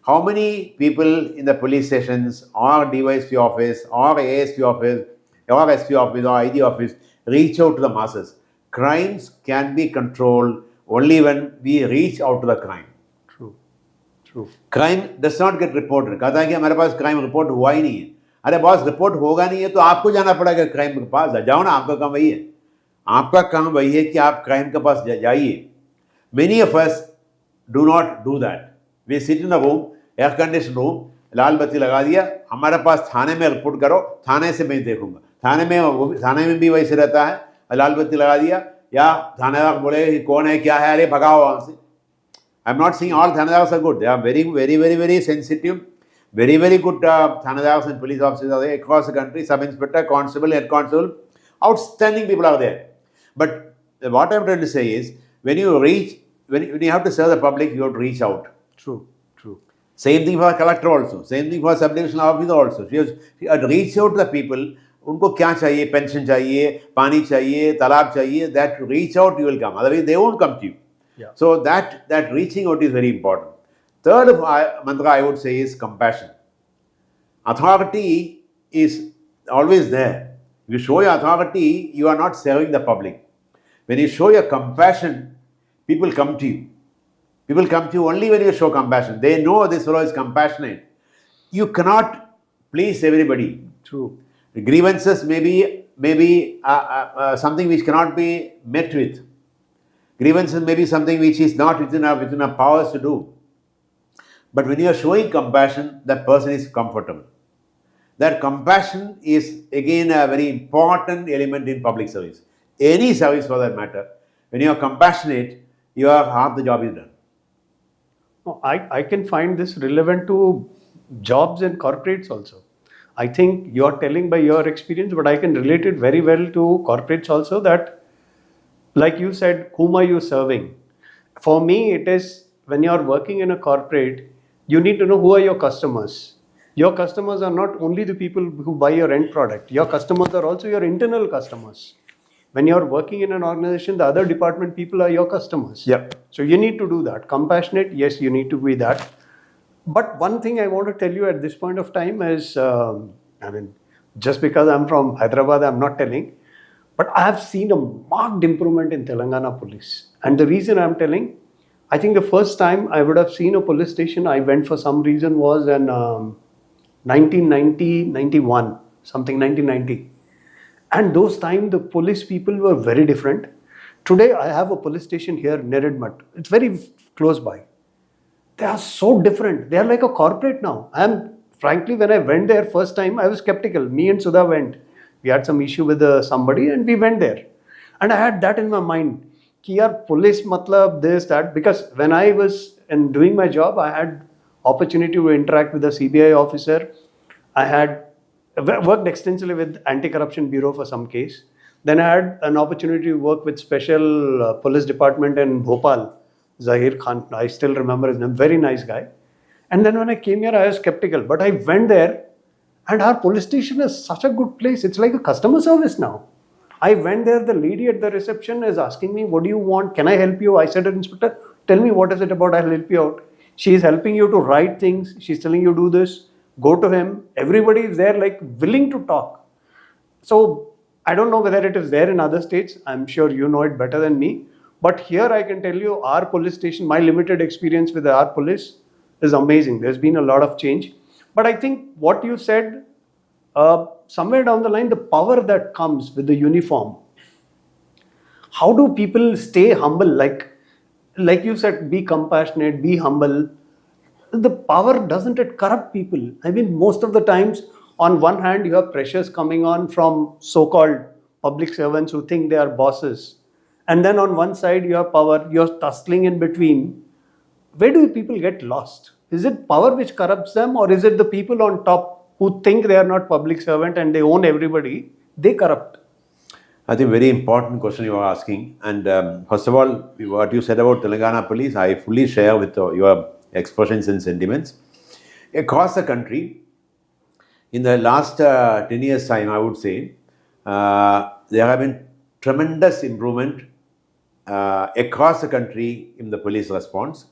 How many people in the police stations or DYSP office or ASP office or SP office or ID office reach out to the masses? Crimes can be controlled only when we reach out to the crime. True. Crime does not get reported. कहता है कि हमारे पास crime report हुआ ही नहीं है. अरे boss report होगा नहीं है तो आपको जाना पड़ेगा क्राइम के पास. जाओ ना, आपका काम वही है. आपका काम वही है कि आप क्राइम के पास जाइए. Many of us do not do that. We sit in a room, air conditioned room, लाल बत्ती लगा दिया, हमारे पास थाने में रिपोर्ट करो, थाने से मैं देखूंगा. थाने में भी वैसे रहता है, लाल बत्ती लगा दिया, या थानेदार बोले कि कौन है क्या है, अरे भगाओ वहाँ से. I'm not saying all Thanadars are good. They are very, very, very, very sensitive, very, very good Thanadars and police officers are there across the country. Sub-inspector, constable, head constable, outstanding people are there. But what I'm trying to say is, when you have to serve the public, you have to reach out. True, true. Same thing for collector also. Same thing for sub-divisional officer also. She had to reach out to the people. उनको क्या चाहिए, pension चाहिए, पानी चाहिए, तालाब चाहिए. That reach out, you will come. Otherwise, they won't come to you. Yeah. So that reaching out is very important. Third mantra I would say is compassion. Authority is always there. If you show your authority, you are not serving the public. When you show your compassion, people come to you. People come to you only when you show compassion. They know this fellow is compassionate. You cannot please everybody. True. Grievances may be something which cannot be met with. Grievances may be something which is not within our powers to do. But when you are showing compassion, that person is comfortable. That compassion is again a very important element in public service. Any service for that matter. When you are compassionate, you have half the job is done. I can find this relevant to jobs and corporates also. I think you are telling by your experience, but I can relate it very well to corporates also, that, like you said, whom are you serving? For me, it is when you are working in a corporate, you need to know who are your customers. Your customers are not only the people who buy your end product. Your customers are also your internal customers. When you are working in an organization, the other department people are your customers. Yep. So you need to do that. Compassionate, yes, you need to be that. But one thing I want to tell you at this point of time is, just because I'm from Hyderabad, I'm not telling, but I have seen a marked improvement in Telangana police. And the reason I'm telling, I think the first time I would have seen a police station, I went for some reason, was in 1990, 91, something 1990. And those times the police people were very different. Today I have a police station here, Nair. It's very close by. They are so different. They are like a corporate now. And frankly, when I went there first time, I was skeptical. Me and Sudha went. We had some issue with somebody and we went there. And I had that in my mind. Ki yaar, police matlab this, that. Because when I was doing my job, I had opportunity to interact with a CBI officer. I had worked extensively with Anti-Corruption Bureau for some case. Then I had an opportunity to work with special police department in Bhopal. Zahir Khan, I still remember his name, very nice guy. And then when I came here, I was skeptical. But I went there and our police station is such a good place. It's like a customer service now. I went there, the lady at the reception is asking me, what do you want? Can I help you? I said, Inspector, tell me what is it about, I'll help you out. She is helping you to write things. She's telling you do this, go to him. Everybody is there like willing to talk. So I don't know whether it is there in other states. I'm sure you know it better than me. But here I can tell you our police station, my limited experience with our police is amazing. There's been a lot of change. But I think what you said, somewhere down the line, the power that comes with the uniform. How do people stay humble? Like you said, be compassionate, be humble. The power, doesn't it corrupt people? I mean, most of the times, on one hand, you have pressures coming on from so-called public servants who think they are bosses. And then on one side, you have power, you're tussling in between. Where do people get lost? Is it power which corrupts them, or is it the people on top who think they are not public servant and they own everybody, they corrupt? I think very important question you are asking. And first of all, what you said about Telangana police, I fully share with your expressions and sentiments. Across the country, in the last 10 years' time, I would say, there have been tremendous improvement across the country in the police response.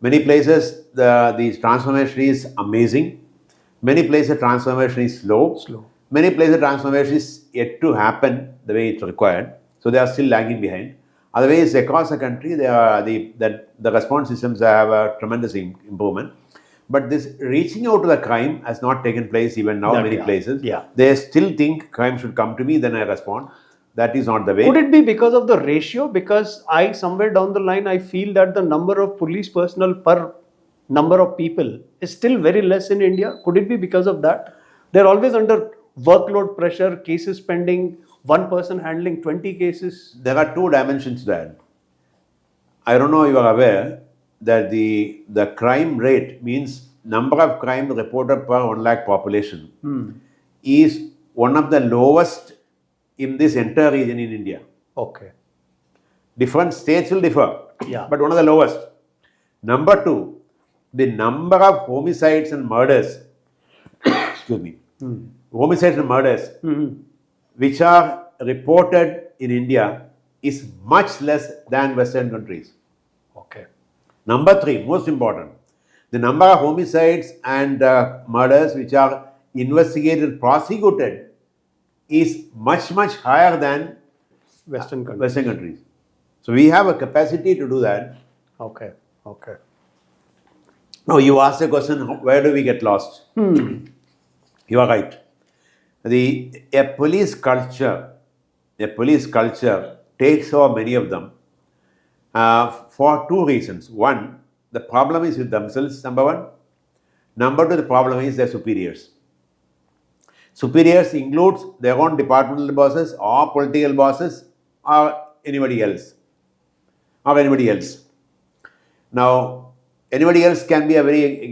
Many places, the transformation is amazing. Many places, transformation is slow. Many places, transformation is yet to happen the way it's required. So they are still lagging behind. Otherwise, across the country, the response systems have a tremendous improvement. But this reaching out to the crime has not taken place even now in many places. Yeah. They still think crime should come to me, then I respond. That is not the way. Could it be because of the ratio? Because somewhere down the line, I feel that the number of police personnel per number of people is still very less in India. Could it be because of that? They're always under workload pressure, cases pending, one person handling 20 cases. There are two dimensions there. I don't know if you are aware, that the crime rate, means number of crime reported per 1 lakh population, is one of the lowest in this entire region in India. Okay. Different states will differ, Yeah. but one of the lowest. Number two, the number of homicides and murders, excuse me, homicides and murders which are reported in India is much less than Western countries. Okay. Number three, most important, the number of homicides and murders which are investigated, prosecuted is much higher than Western countries. Western countries. So we have a capacity to do that. Okay. Okay. Now you asked the question, where do we get lost? You are right. A police culture takes over many of them for two reasons. One, the problem is with themselves, number one. Number two, the problem is their superiors. Superiors includes their own departmental bosses or political bosses or anybody else. Now, anybody else can be a very,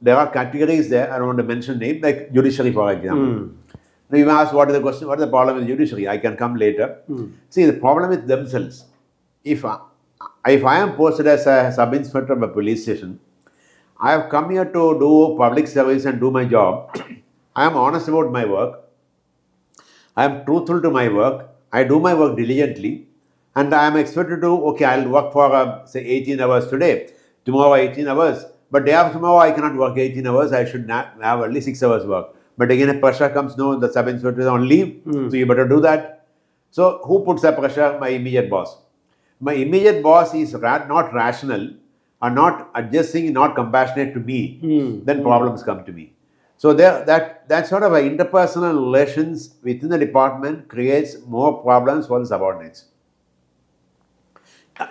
there are categories there, I don't want to mention name, like judiciary, for example. Now you may ask, what is the question, what is the problem with judiciary? I can come later. See, the problem with themselves. If I am posted as a sub-inspector of a police station, I have come here to do public service and do my job. I am honest about my work. I am truthful to my work. I do my work diligently. And I am expected to, okay, I'll work for, say, 18 hours today. Tomorrow, 18 hours. But day after tomorrow, I cannot work 18 hours. I should have only 6 hours work. But again, a pressure comes, no, the sub-inspector is on leave. So you better do that. So who puts the pressure? My immediate boss. My immediate boss is not rational, or not adjusting, not compassionate to me. Then problems come to me. So that sort of interpersonal relations within the department creates more problems for the subordinates.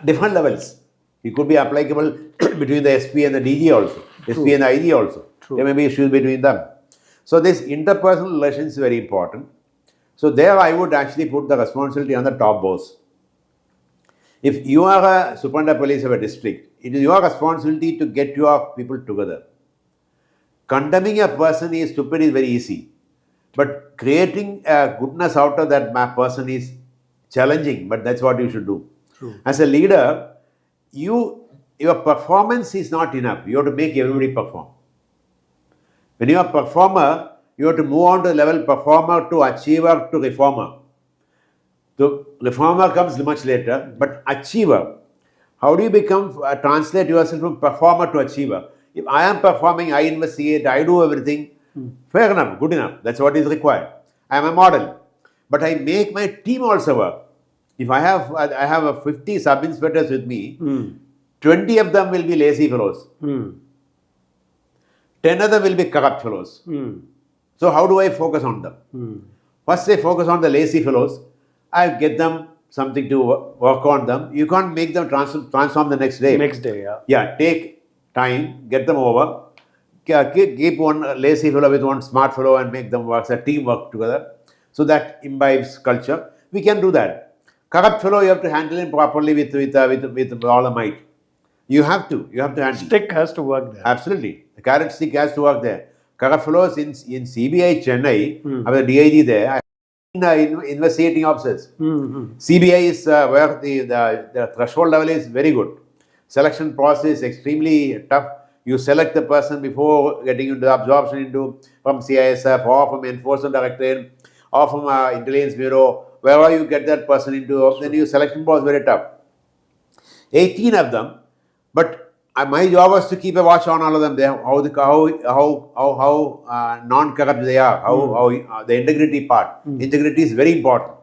Different levels. It could be applicable between the SP and the DG also, SP and the IG also. There may be issues between them. So this interpersonal relations is very important. So there I would actually put the responsibility on the top boss. If you are a superintendent of police of a district, it is your responsibility to get your people together. Condemning a person is stupid is very easy, but creating a goodness out of that person is challenging, but that's what you should do. As a leader, your performance is not enough. You have to make everybody perform. When you are a performer, you have to move on to the level performer to achiever to reformer. The reformer comes much later, but achiever. How do you translate yourself from performer to achiever? If I am performing, I investigate, I do everything, fair enough, good enough, that's what is required. I am a model. But I make my team also work. If I have 50 sub-inspectors with me, 20 of them will be lazy fellows. 10 of them will be corrupt fellows. So how do I focus on them? First I focus on the lazy fellows. I get them something to work on them. You can't make them transform the next day. Yeah, take time, get them over. Keep one lazy fellow with one smart fellow and make them work, a team work together. So that imbibes culture. We can do that. Corrupt fellow, you have to handle him properly with all the might. You have to handle. Stick has to work there. Absolutely. The carrot stick has to work there. Corrupt fellows in CBI Chennai, I was the DIG there, investigating officers. CBI is where the threshold level is very good. Selection process is extremely tough. You select the person before getting into absorption from CISF or from Enforcement Directorate or from Intelligence Bureau. Wherever you get that person into, then your selection process is very tough. 18 of them, but my job was to keep a watch on all of them. How non-corrupt they are, how the integrity part. Integrity is very important.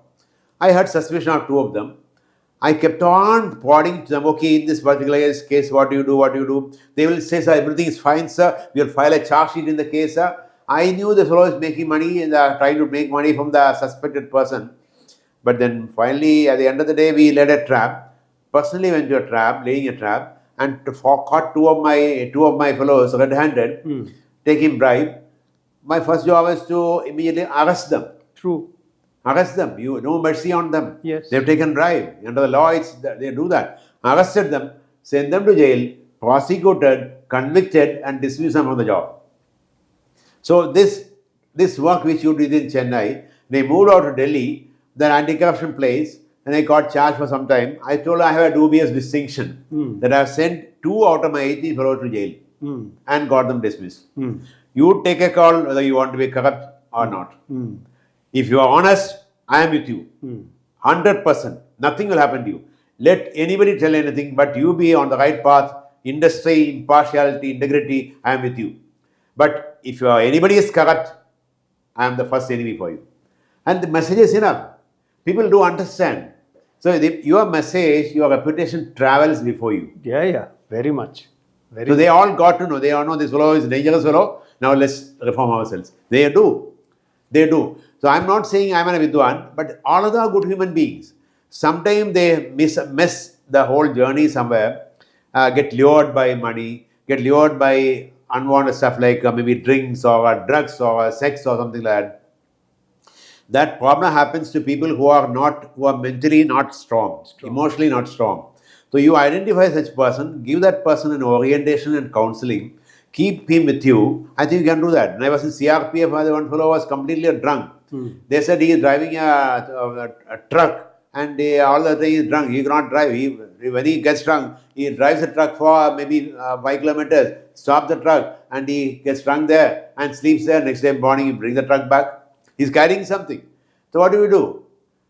I had suspicion of 2 of them. I kept on prodding to them, okay, in this particular case, what do you do? They will say, sir, everything is fine, sir. We will file a charge sheet in the case, sir. I knew the fellow is making money and trying to make money from the suspected person. But then finally, at the end of the day, we led a trap. Personally went to a trap, laying a trap, and caught two of my fellows red-handed, taking bribe. My first job is to immediately arrest them. Arrest them. You no mercy on them. Yes. They've taken bribe. Under the law, they do that. Arrested them, sent them to jail, prosecuted, convicted, and dismissed them from the job. So this work which you did in Chennai, they moved out to Delhi, the anti-corruption place, and I got charged for some time. I told I have a dubious distinction that I have sent 2 out of my 80 fellows to jail and got them dismissed. You take a call whether you want to be corrupt or not. If you are honest, I am with you. 100%. Nothing will happen to you. Let anybody tell anything, but you be on the right path. Industry, impartiality, integrity, I am with you. But if anybody is corrupt, I am the first enemy for you. And the message is enough. People do understand. So your message, your reputation travels before you. Yeah, very much. So they all got to know. They all know this fellow is a dangerous fellow. Now let's reform ourselves. They do. So I'm not saying I'm a Vidwan, but all of them are good human beings. Sometimes they miss the whole journey somewhere, get lured by money, get lured by unwanted stuff like maybe drinks or drugs or sex or something like that. That problem happens to people who are mentally not strong, emotionally not strong. So you identify such person, give that person an orientation and counseling, keep him with you. I think you can do that. When I was in CRPF, one fellow was completely drunk. They said he is driving a truck and all the time he is drunk. He cannot drive. When he gets drunk, he drives the truck for maybe 5 kilometers, stops the truck and he gets drunk there and sleeps there. Next day morning, he brings the truck back. He's carrying something. So what do?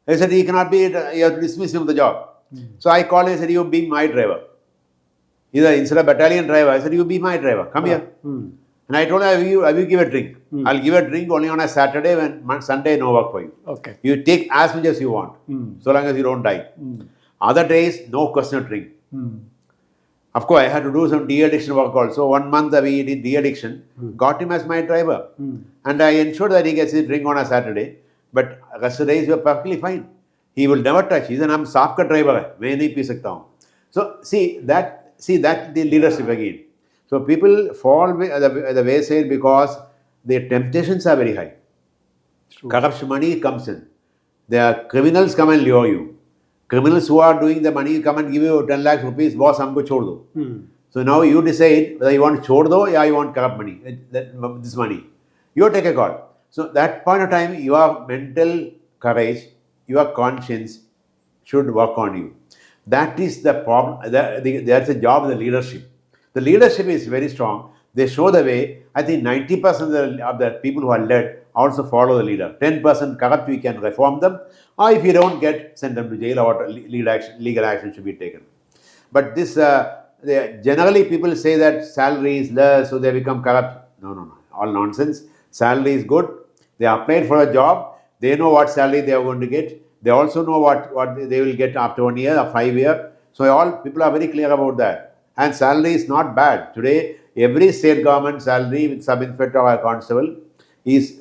They said he cannot be, you have to dismiss him from the job. So I called him and said, you be my driver. Instead of battalion driver, I said, you be my driver. Come here. And I told him, I will give a drink. I'll give a drink only on a Saturday, when Sunday no work for you. Okay. You take as much as you want, so long as you don't die. Other days, no question of drink. Of course, I had to do some de-addiction work also. 1 month we did de-addiction, got him as my driver. And I ensured that he gets his drink on a Saturday. But rest of the days, we are perfectly fine. He will never touch. He said, I'm soft driver. Main nahi pee sakta hoon. So see that the leadership again. So people fall the wayside because their temptations are very high. Corrupt money comes in. The criminals come and lure you. Criminals who are doing the money come and give you 10 lakh rupees. Boss, humko chhod do. So now you decide whether you want chhod do or you want corrupt money. This money. You take a call. So that point of time, your mental courage, your conscience should work on you. That is the problem. That's the job of the leadership. The leadership is very strong. They show the way. I think 90% of the people who are led also follow the leader. 10% corrupt, we can reform them. Or if you don't get, send them to jail or legal action should be taken. But this, generally people say that salary is less, so they become corrupt. No. All nonsense. Salary is good. They applied for a job. They know what salary they are going to get. They also know what they will get after 1 year or 5 years. So all people are very clear about that. And salary is not bad. Today, every state government salary with sub-inspector or a constable is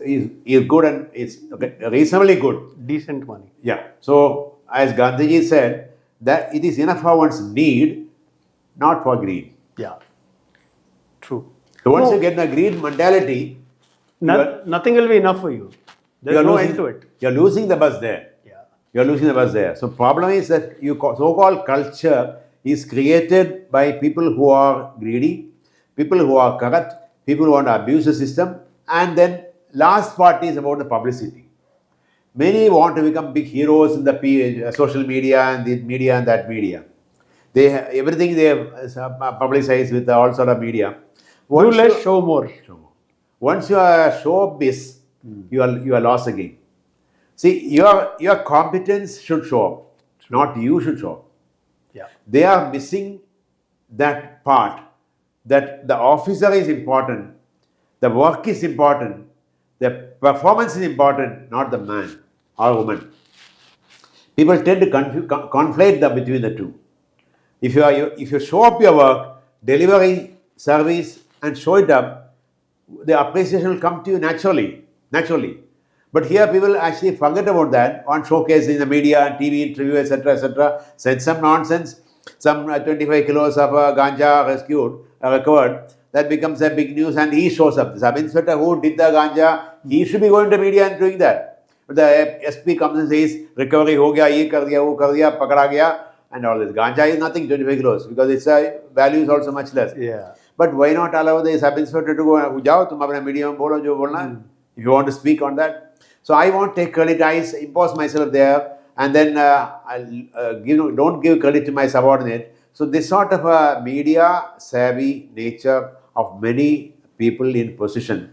good and it's reasonably good. Decent money. Yeah. So as Gandhiji said, that it is enough for one's need, not for greed. Yeah. True. So once you get the greed mentality, nothing will be enough for you. There's no end to it. You're losing the bus there. Yeah. You're losing the bus there. So problem is that so-called culture is created by people who are greedy, people who are corrupt, people who want to abuse the system, and then last part is about the publicity. Many want to become big heroes in the social media and the media and that media. Everything they publicize with all sort of media. Do less, show more. Once you are showbiz, you are lost again. See, your competence should show up, not you should show up. Yeah. They are missing that part, that the officer is important, the work is important, the performance is important, not the man or woman. People tend to conflate between the two. If you show up your work, delivery, service, and show it up, the appreciation will come to you naturally. But here people actually forget about that on showcase in the media and TV interview, etc. Said some nonsense, some 25 kilos of ganja recovered, that becomes a big news and he shows up. The sub-inspector who did the ganja, he should be going to media and doing that. But the SP comes and says, recovery ho gaya, ye kar diya, wo kar diya, pakada gaya, and all this. Ganja is nothing, 25 crores, because its value is also much less. Yeah. But why not allow the sub-inspector to go, jao, tum apna media mein bolo jo bolna, if you want to speak on that. So I won't take credit, I impose myself there, and then don't give credit to my subordinate. So this sort of a media savvy nature of many people in position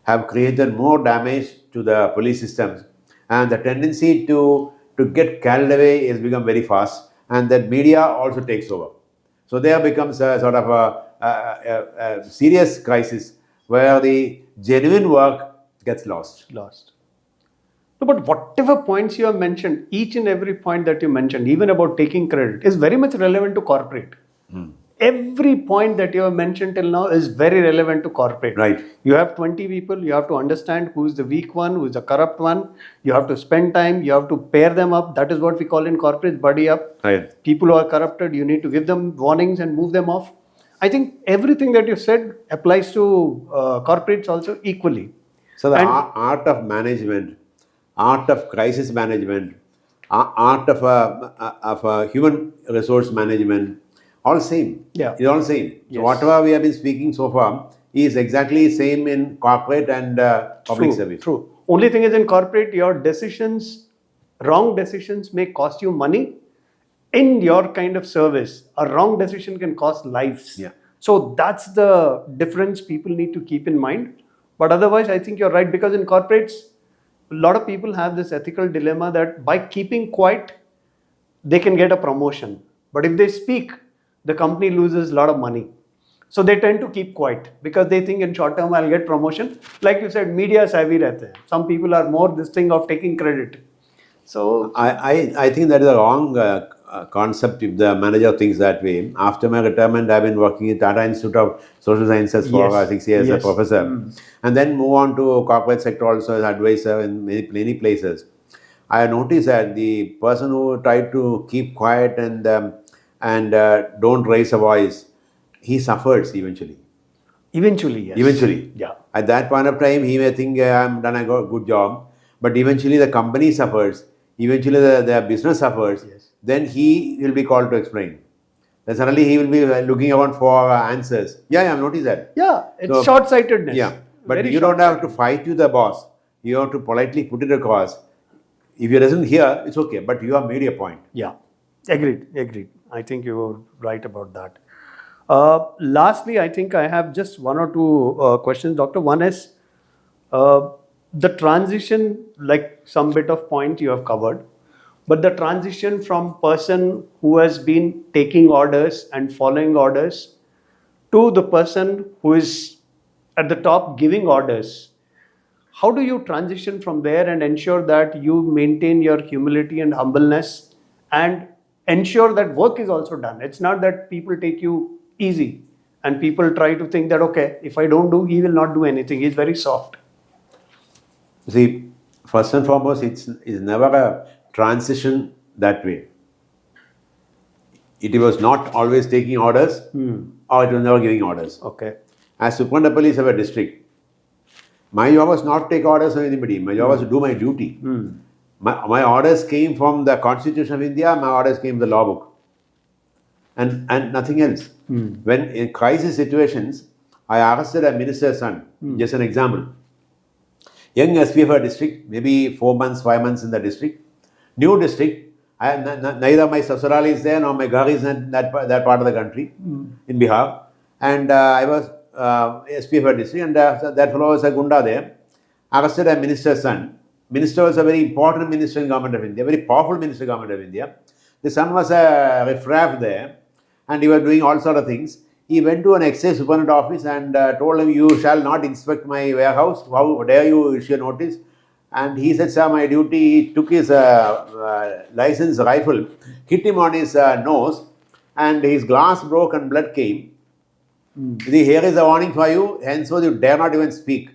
have created more damage to the police systems, and the tendency to get carried away has become very fast, and that media also takes over. So there becomes a sort of a serious crisis where the genuine work gets lost. No, but whatever points you have mentioned, each and every point that you mentioned, even about taking credit, is very much relevant to corporate. Every point that you have mentioned till now is very relevant to corporate. Right. You have 20 people, you have to understand who's the weak one, who's the corrupt one. You have to spend time, you have to pair them up. That is what we call in corporate buddy up. Right. People who are corrupted, you need to give them warnings and move them off. I think everything that you said applies to corporates also equally. So the art of management, art of crisis management, art of human resource management, all same. Yeah. It's all same. Yes. So whatever we have been speaking so far is exactly same in corporate and public service. True. Only thing is in corporate, your decisions, wrong decisions may cost you money. In your kind of service, a wrong decision can cost lives. Yeah. So that's the difference people need to keep in mind. But otherwise, I think you're right, because in corporates, a lot of people have this ethical dilemma that by keeping quiet, they can get a promotion. But if they speak, the company loses a lot of money. So they tend to keep quiet because they think in short term I'll get promotion. Like you said, media savvy rehte hain. Some people are more this thing of taking credit. So I think that is a wrong concept if the manager thinks that way. After my retirement, I've been working at Tata Institute of Social Sciences for 6 years as a professor, and then move on to corporate sector also as advisor in many places. I noticed that the person who tried to keep quiet and don't raise a voice, he suffers eventually. Eventually, yes. Eventually. Yeah. At that point of time, he may think, I'm done a good job. But eventually the company suffers. Eventually the business suffers. Yes. Then he will be called to explain. Then suddenly he will be looking around for answers. Yeah, I've noticed that. Yeah, it's short-sightedness. Yeah, but Very you don't have to fight with the boss. You have to politely put it across. If he doesn't hear, it's okay, but you have made your point. Yeah, agreed. I think you were right about that. Lastly, I think I have just one or two questions, Doctor. One is the transition, like some bit of point you have covered, but the transition from person who has been taking orders and following orders to the person who is at the top giving orders. How do you transition from there and ensure that you maintain your humility and humbleness and ensure that work is also done? It's not that people take you easy and people try to think that, okay, if I don't do, he will not do anything. He's very soft. See, first and foremost, it's never a transition that way. It was not always taking orders or it was never giving orders. Okay. As Superintendent Police of a district, my job was not to take orders from anybody. My job was to do my duty. My orders came from the Constitution of India, my orders came from the law book. And nothing else. When in crisis situations, I arrested a minister's son, just an example. Young SP of a district, maybe 4 months, 5 months in the district. New district, neither my Sasural is there nor my Ghar is in that part of the country, in Bihar. And I was SP of a district, and that fellow was a Gunda there. Arrested a minister's son. Minister was a very important minister in government of India, very powerful minister in government of India. The son was a riffraff there, and he was doing all sort of things. He went to an excise superintendent office and told him, you shall not inspect my warehouse. How dare you issue a notice? And he said, sir, my duty. He took his license rifle, hit him on his nose, and his glass broke and blood came. Here is a warning for you, henceforth you dare not even speak.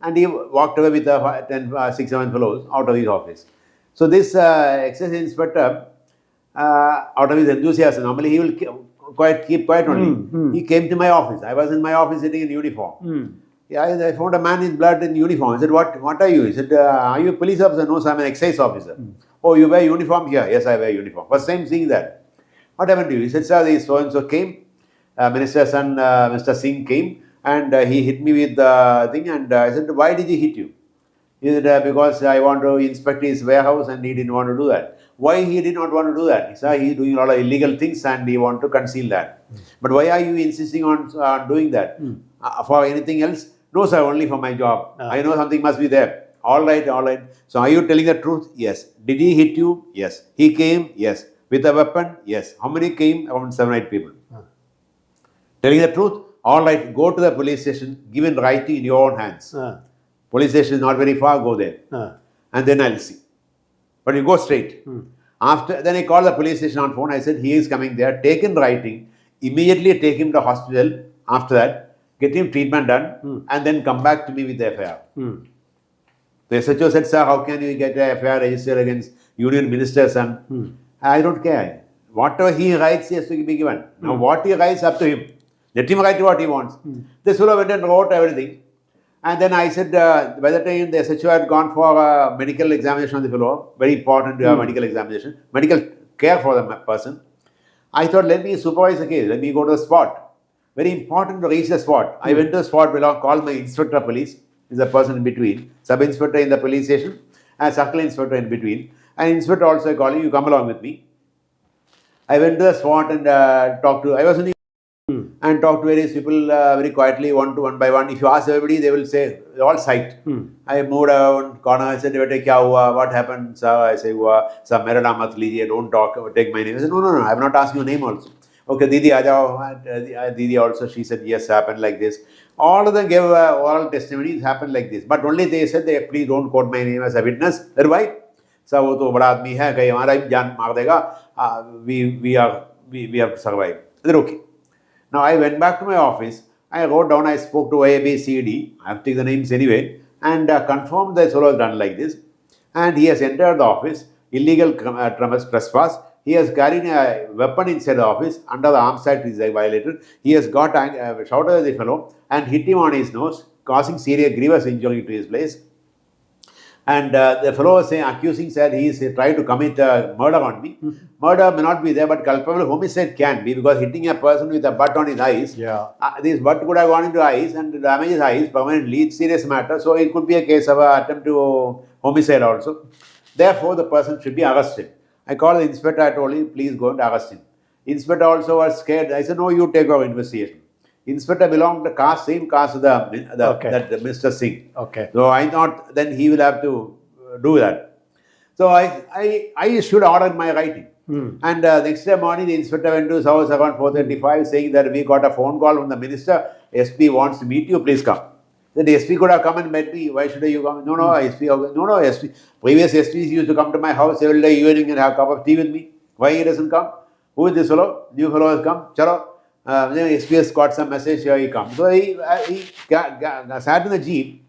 And he walked away with 6, 7 fellows out of his office. So this excise inspector, out of his enthusiasm, normally he will keep quiet only. He came to my office. I was in my office sitting in uniform. I found a man in blood in uniform. I said, what are you? He said, are you a police officer? No, sir, I'm an excise officer. Oh, you wear uniform here? Yes, I wear uniform. First time seeing that. What happened to you? He said, sir, the so-and-so came, minister's son, Mr. Singh came, and he hit me with the thing, and I said, why did he hit you? He said, because I want to inspect his warehouse and he didn't want to do that. Why he did not want to do that? He said, he's doing a lot of illegal things and he want to conceal that. But why are you insisting on doing that? For anything else? No, sir, only for my job. I know something must be there. All right, all right. So are you telling the truth? Yes. Did he hit you? Yes. He came? Yes. With a weapon? Yes. How many came? Around 7 or 8 people. Telling the truth? All right, go to the police station, given writing in your own hands. Police station is not very far, go there. And then I'll see. But you go straight. Then I called the police station on phone. I said, he is coming there. Take in writing. Immediately take him to hospital. After that, get him treatment done. And then come back to me with the FIR. The SHO said, sir, how can you get a FIR registered against union minister's son? I don't care. Whatever he writes, he has to be given. Now, what he writes, up to him. Let him write what he wants. This fellow went and wrote everything. And then I said, by the time the SHO had gone for a medical examination of the fellow, very important to have medical examination, medical care for the person, I thought, let me supervise the case, let me go to the spot. Very important to reach the spot. I went to the spot, called my inspector of police, is a person in between, sub-inspector in the police station, and circle inspector in between. And inspector also calling, you come along with me. I went to the spot and talked to, I was in the and talk to various people very quietly, one by one. If you ask everybody, they will say, they all cite. I moved around corner, I said, kya hua? What happened? Sir, I say, sir, mera naam mat lijiye, don't talk, take my name. I said, no, I have not asked your name also. Okay, Didi, aajao. Didi also, she said, yes, happened like this. All of them gave oral testimonies, happened like this. But only they said, please don't quote my name as a witness. Then why? Sir, wo to bada aadmi hai, kahi hamara bhi jaan maar dega. We have to survive. I said, okay. Now I went back to my office, I wrote down, I spoke to A, B, C, D, I have to take the names anyway, and confirmed that fellow was done like this. And he has entered the office, illegal trespass, he has carried a weapon inside the office, under the Arms Act is violated, he has got shouted at the fellow and hit him on his nose, causing serious grievous injury to his place. And the fellow was saying, accusing said he is trying to commit murder on me. Murder may not be there, but culpable homicide can be, because hitting a person with a butt on his eyes, this butt could have gone into eyes and damaged his eyes permanently. It's serious matter. So it could be a case of attempt to homicide also. Therefore, the person should be arrested. I called the inspector. I told him, please go and arrest him. Inspector also was scared. I said, no, you take our investigation. Inspector belonged to caste, same caste that Mr. Singh. Okay. So I thought then he will have to do that. So I issued order in my writing. And next day morning, the inspector went to his house around 4:35, saying that we got a phone call from the minister. SP wants to meet you, please come. Then the SP could have come and met me. Why should you come? No, SP. Previous SPs used to come to my house every day evening and have a cup of tea with me. Why he doesn't come? Who is this fellow? New fellow has come. Chalo. Then SPS got some message, here he comes. So he sat in the jeep.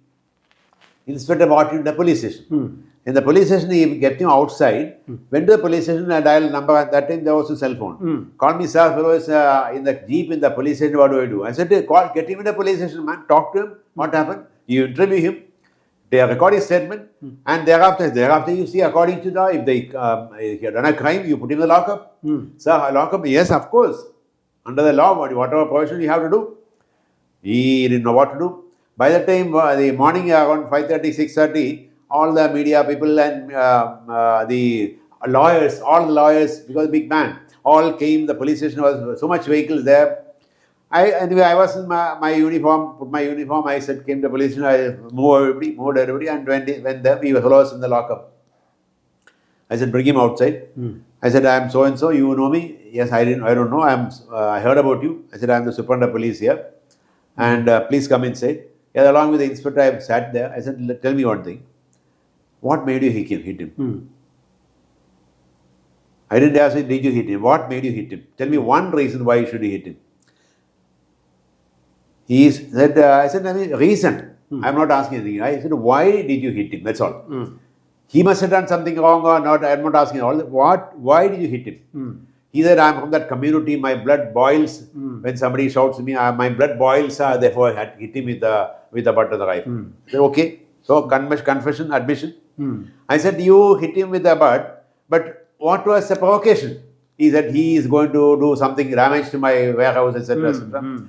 Inspector brought him to the police station. In the police station, he kept him outside. Went to the police station and dialed number. At that time, there was a cell phone. Called me, sir, fellow is in the jeep in the police station. What do I do? I said, get him in the police station, man. Talk to him. What happened? You interview him. They record his statement. And thereafter, you see, according to the, if he had done a crime, you put him in the lockup. Sir, lockup? Yes, of course. Under the law, whatever provision you have to do. He didn't know what to do. By the time, the morning around 5:30, 6:30, all the media people and the lawyers, all the lawyers, because big man, all came. The police station was so much vehicles there. I was in my uniform, put my uniform. I said, came to the police station. I moved everybody, and when there, we were in the lockup. I said, bring him outside. I said, I am so and so. You know me? Yes, I don't know. I heard about you. I said, I am the superintendent of police here, and please come inside. Yeah, along with the inspector, I sat there. I said, tell me one thing. What made you hit him? I didn't ask him, did you hit him? What made you hit him? Tell me one reason why you should hit him. He said, I said, reason. I'm not asking anything. I said, why did you hit him? That's all. He must have done something wrong or not. I'm not asking all. Why did you hit him? He said, I'm from that community. My blood boils when somebody shouts at me. My blood boils. Therefore, I had hit him with the butt of the rifle. I said, okay. So, confession, admission. I said, you hit him with the butt, but what was the provocation? He said he is going to do something damage to my warehouse, etc., etc.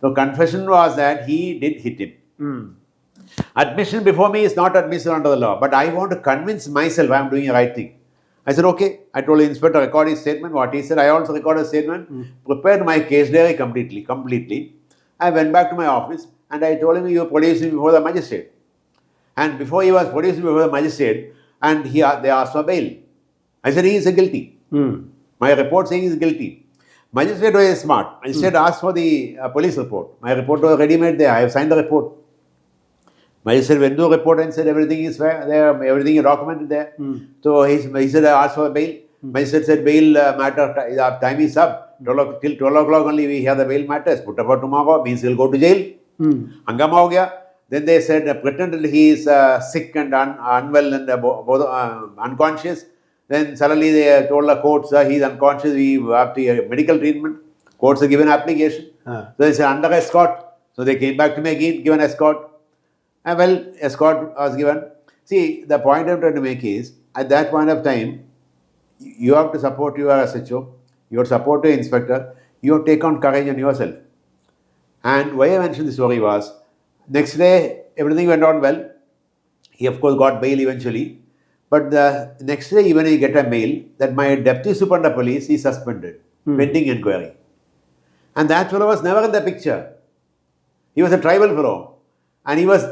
So confession was that he did hit him. Admission before me is not admissible under the law, but I want to convince myself I am doing the right thing. I said, okay. I told the inspector, record his statement, what he said. I also recorded a statement, prepared my case diary completely. I went back to my office and I told him, you produce him before the magistrate. And before he was produced before the magistrate, and they asked for bail. I said, he is guilty. My report saying he is guilty. Magistrate was smart. Magistrate asked for the police report. My report was ready-made there. I have signed the report. Magistrate went to the report and said everything is fair there, everything is documented there. So he said, I asked for bail. Magistrate said bail matter, time is up. Till 12 o'clock only we hear the bail matters. Put about tomorrow, means he'll go to jail. Hangama ho gaya. Then they said, pretended he is sick and unwell and unconscious. Then suddenly they told the courts, he is unconscious, we have to medical treatment. Courts have given application. So they said, under escort. So they came back to me again, given escort. And well, escort was given. See, the point I'm trying to make is, at that point of time, you have to support your SHO, you have to support your inspector, you have to take on courage on yourself. And why I mentioned this story was, next day, everything went on well. He, of course, got bail eventually. But the next day, even he get a mail that my deputy superintendent of police is suspended, pending inquiry. And that fellow was never in the picture. He was a tribal fellow. And he was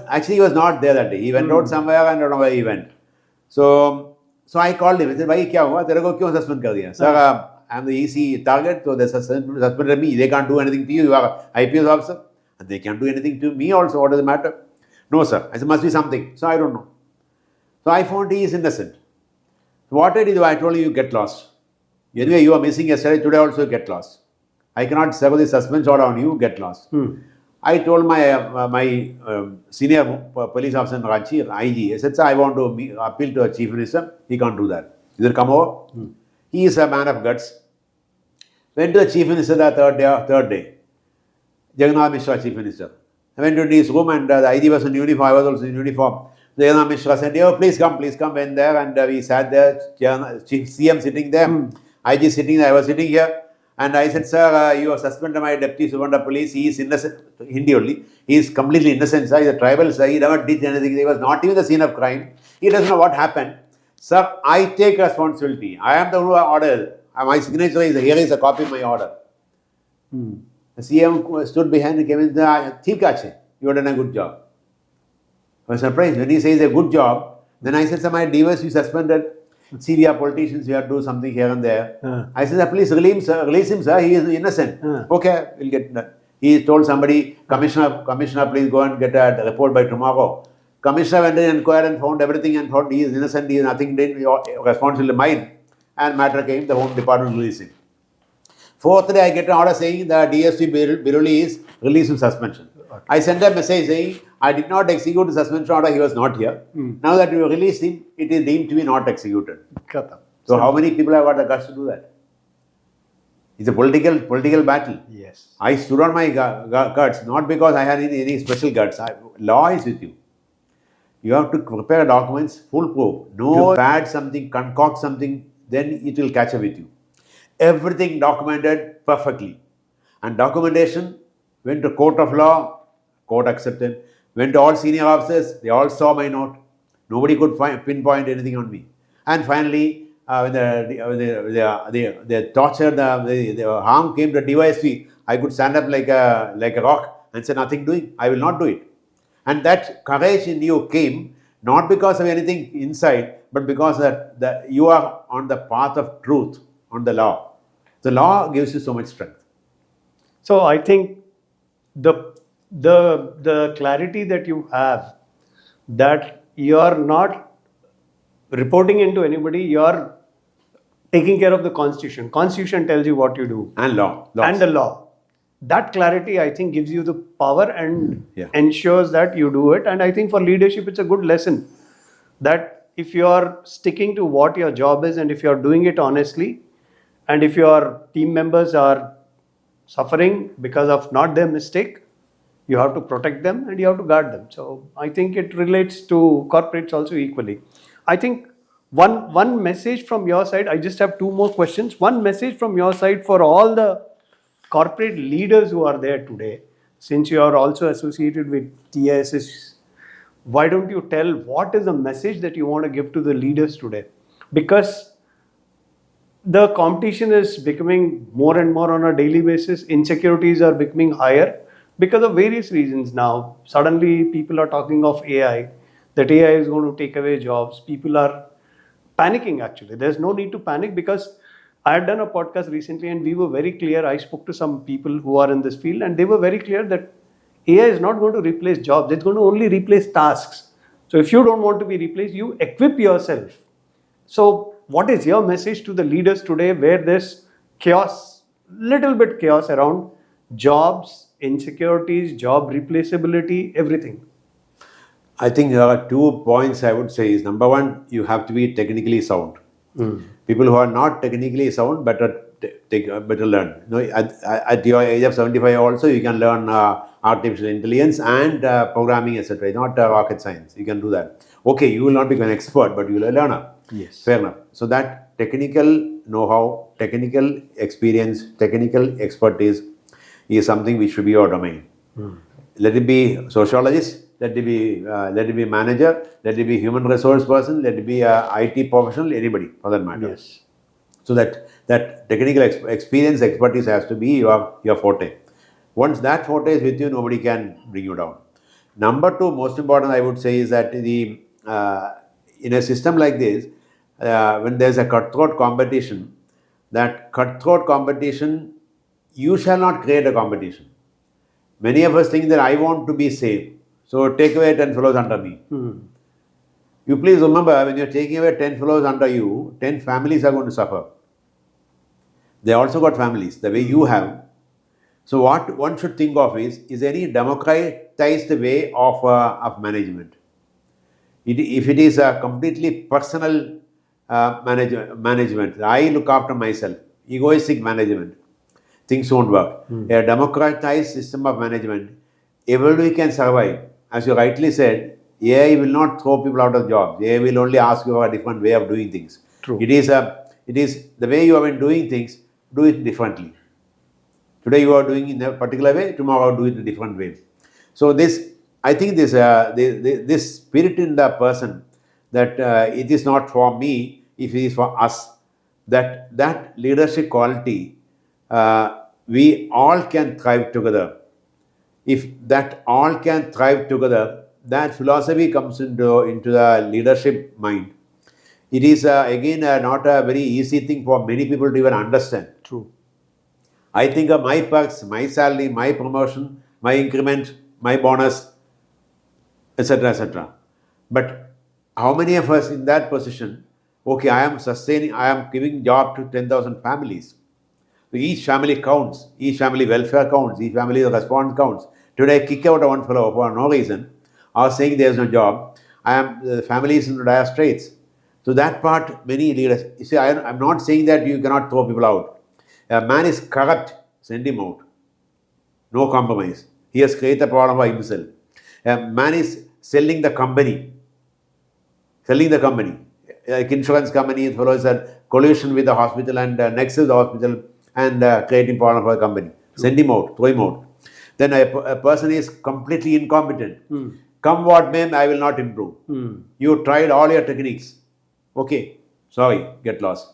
not there that day. He went out somewhere and I don't know where he went. So I called him. I said, "Bhai, kya hua? Tere ko kyun suspend kar diya?" Sir, I am the EC target, so they suspended me. They can't do anything to you. You are IPS officer. And they can't do anything to me also. What does it matter? No, sir. I said, must be something. So I don't know. So I found he is innocent. So what I did, I told you get lost. Anyway, you are missing yesterday. Today also you get lost. I cannot serve the suspense order on you. Get lost. I told my senior police officer in Ranchi, IG, I said, sir, I want to appeal to the Chief Minister. He can't do that. He will come over. He is a man of guts. Went to the Chief Minister the third day. Jagannath Mishra, Chief Minister. I went to his room and the IG was in uniform. I was also in uniform. Jagannath Mishra said, oh, please come. Went there and we sat there. CM sitting there. IG sitting there. I was sitting here. And I said, sir, you have suspended my deputy superintendent of police. He is innocent. Hindi only. He is completely innocent, sir. He is a tribal, sir. He never did anything. He was not even the scene of crime. He doesn't know what happened. Sir, I take responsibility. I am the one who ordered. My signature is here is a copy of my order. The CM stood behind and came in. You have done a good job. I was surprised. When he says a good job, then I said, sir, my DOS you suspended. See, we are politicians, we have to do something here and there. I said, please release him, sir. He is innocent. Okay, we'll get done. He told somebody, Commissioner, please go and get a report by tomorrow. Commissioner went in and inquired and found everything and found he is innocent, he is nothing did, responsible mine. And matter came, the Home Department released him. Fourth day, I get an order saying the DSP Biruli is released from suspension. Okay. I sent a message saying, I did not execute the suspension order, he was not here. Now that you released him, it is deemed to be not executed. So how many people have got the guts to do that? It's a political battle. Yes. I stood on my guts, not because I had any special guts. Law is with you. You have to prepare documents, foolproof. No add something, concoct something, then it will catch up with you. Everything documented perfectly. And documentation went to court of law, court accepted. Went to all senior officers, they all saw my note. Nobody could pinpoint anything on me. And finally, when the torture, the harm came to DYSP, I could stand up like a rock and say, nothing doing, I will not do it. And that courage in you came not because of anything inside, but because that you are on the path of truth, on the law. The law gives you so much strength. So I think the clarity that you have, that you are not reporting into anybody, you are taking care of the Constitution. Constitution tells you what you do. And law. And the law. That clarity, I think, gives you the power and ensures that you do it. And I think for leadership, it's a good lesson that if you are sticking to what your job is and if you are doing it honestly, and if your team members are suffering because of not their mistake, you have to protect them and you have to guard them. So I think it relates to corporates also equally. I think One message from your side. I just have two more questions. One message from your side for all the corporate leaders who are there today. Since you are also associated with TISS, why don't you tell what is the message that you want to give to the leaders today? Because the competition is becoming more and more on a daily basis. Insecurities are becoming higher because of various reasons now. Suddenly, people are talking of AI, that AI is going to take away jobs. People are panicking actually. There's no need to panic because I had done a podcast recently and we were very clear. I spoke to some people who are in this field and they were very clear that AI is not going to replace jobs, it's going to only replace tasks. So if you don't want to be replaced, you equip yourself. So, what is your message to the leaders today where there's chaos, little bit chaos around jobs, insecurities, job replaceability, everything? I think 2 points I would say is, number one, you have to be technically sound. People who are not technically sound better better learn. You know, at your age of 75 also you can learn artificial intelligence and programming, etc. It's not rocket science. You can do that. Okay, you will not become an expert, but you will be a learner. Yes. Fair enough. So that technical know-how, technical experience, technical expertise is something which should be your domain. Let it be sociologist, let it be manager, let it be human resource person, let it be a IT professional, anybody for that matter. Yes. So that technical experience, expertise has to be your forte. Once that forte is with you, nobody can bring you down. Number two, most important, I would say, is that in a system like this, when there's a cutthroat competition, that cutthroat competition, you shall not create a competition. Many of us think that I want to be safe, so take away 10 fellows under me. You please remember, when you're taking away 10 fellows under you, 10 families are going to suffer. They also got families, the way you have. So what one should think of is any democratized way of management. If it is a completely personal management, I look after myself, egoistic management, things won't work. A democratized system of management, everybody can survive. As you rightly said, AI will not throw people out of jobs. AI will only ask you for a different way of doing things. True. It is the way you have been doing things, do it differently. Today you are doing in a particular way, tomorrow do it in a different way. So I think this spirit in the person, that it is not for me, if it is for us, that leadership quality, we all can thrive together. If that all can thrive together, that philosophy comes into the leadership mind. It is again not a very easy thing for many people to even understand. True. I think of my perks, my salary, my promotion, my increment, my bonus, etc., etc. But how many of us in that position? Okay, I am giving job to 10,000 families. So each family counts, each family welfare counts, each family response counts. Today, I kick out one fellow for no reason, or saying there's no job. The family is in dire straits. So that part, many leaders, you see, I'm not saying that you cannot throw people out. A man is corrupt, send him out. No compromise. He has created a problem by himself. A man is selling the company. Like insurance company follows a collusion with the hospital and next to the hospital and creating problem for the company. Send him out, throw him out. Then a person is completely incompetent. Come what may, I will not improve. You tried all your techniques. Okay, sorry, get lost.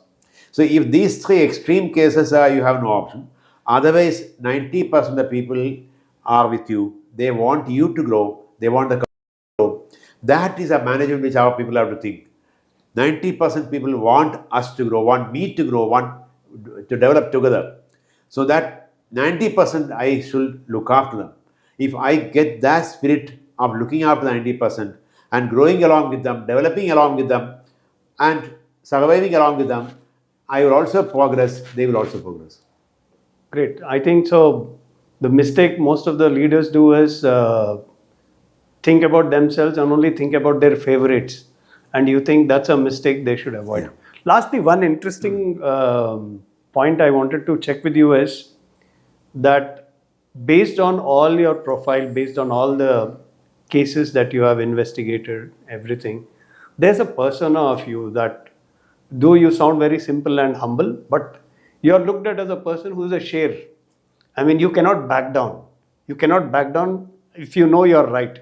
So if these three extreme cases are, you have no option. Otherwise, 90% of the people are with you. They want you to grow. They want the company to grow. That is a management which our people have to think. 90% people want us to grow, want me to grow, want to develop together. So that 90% I should look after them. If I get that spirit of looking after the 90% and growing along with them, developing along with them, and surviving along with them, I will also progress, they will also progress. Great. I think so. The mistake most of the leaders do is think about themselves and only think about their favorites. And you think that's a mistake they should avoid. Yeah. Lastly, one interesting point I wanted to check with you is that based on all your profile, based on all the cases that you have investigated, everything, there's a persona of you that, though you sound very simple and humble, but you're looked at as a person who's a sher. I mean, you cannot back down. You cannot back down if you know you're right.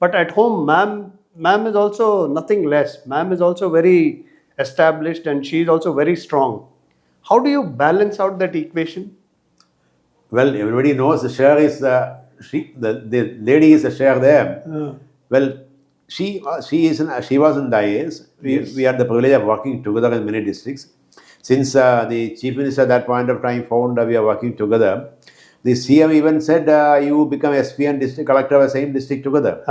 But at home, ma'am is also nothing less. Ma'am is also very established and she is also very strong. How do you balance out that equation? Well, everybody knows the share is the lady is the share there. Well, she was in the IAS. We had the privilege of working together in many districts. Since the chief minister at that point of time found we are working together, the CM even said you become SP and district collector of the same district together.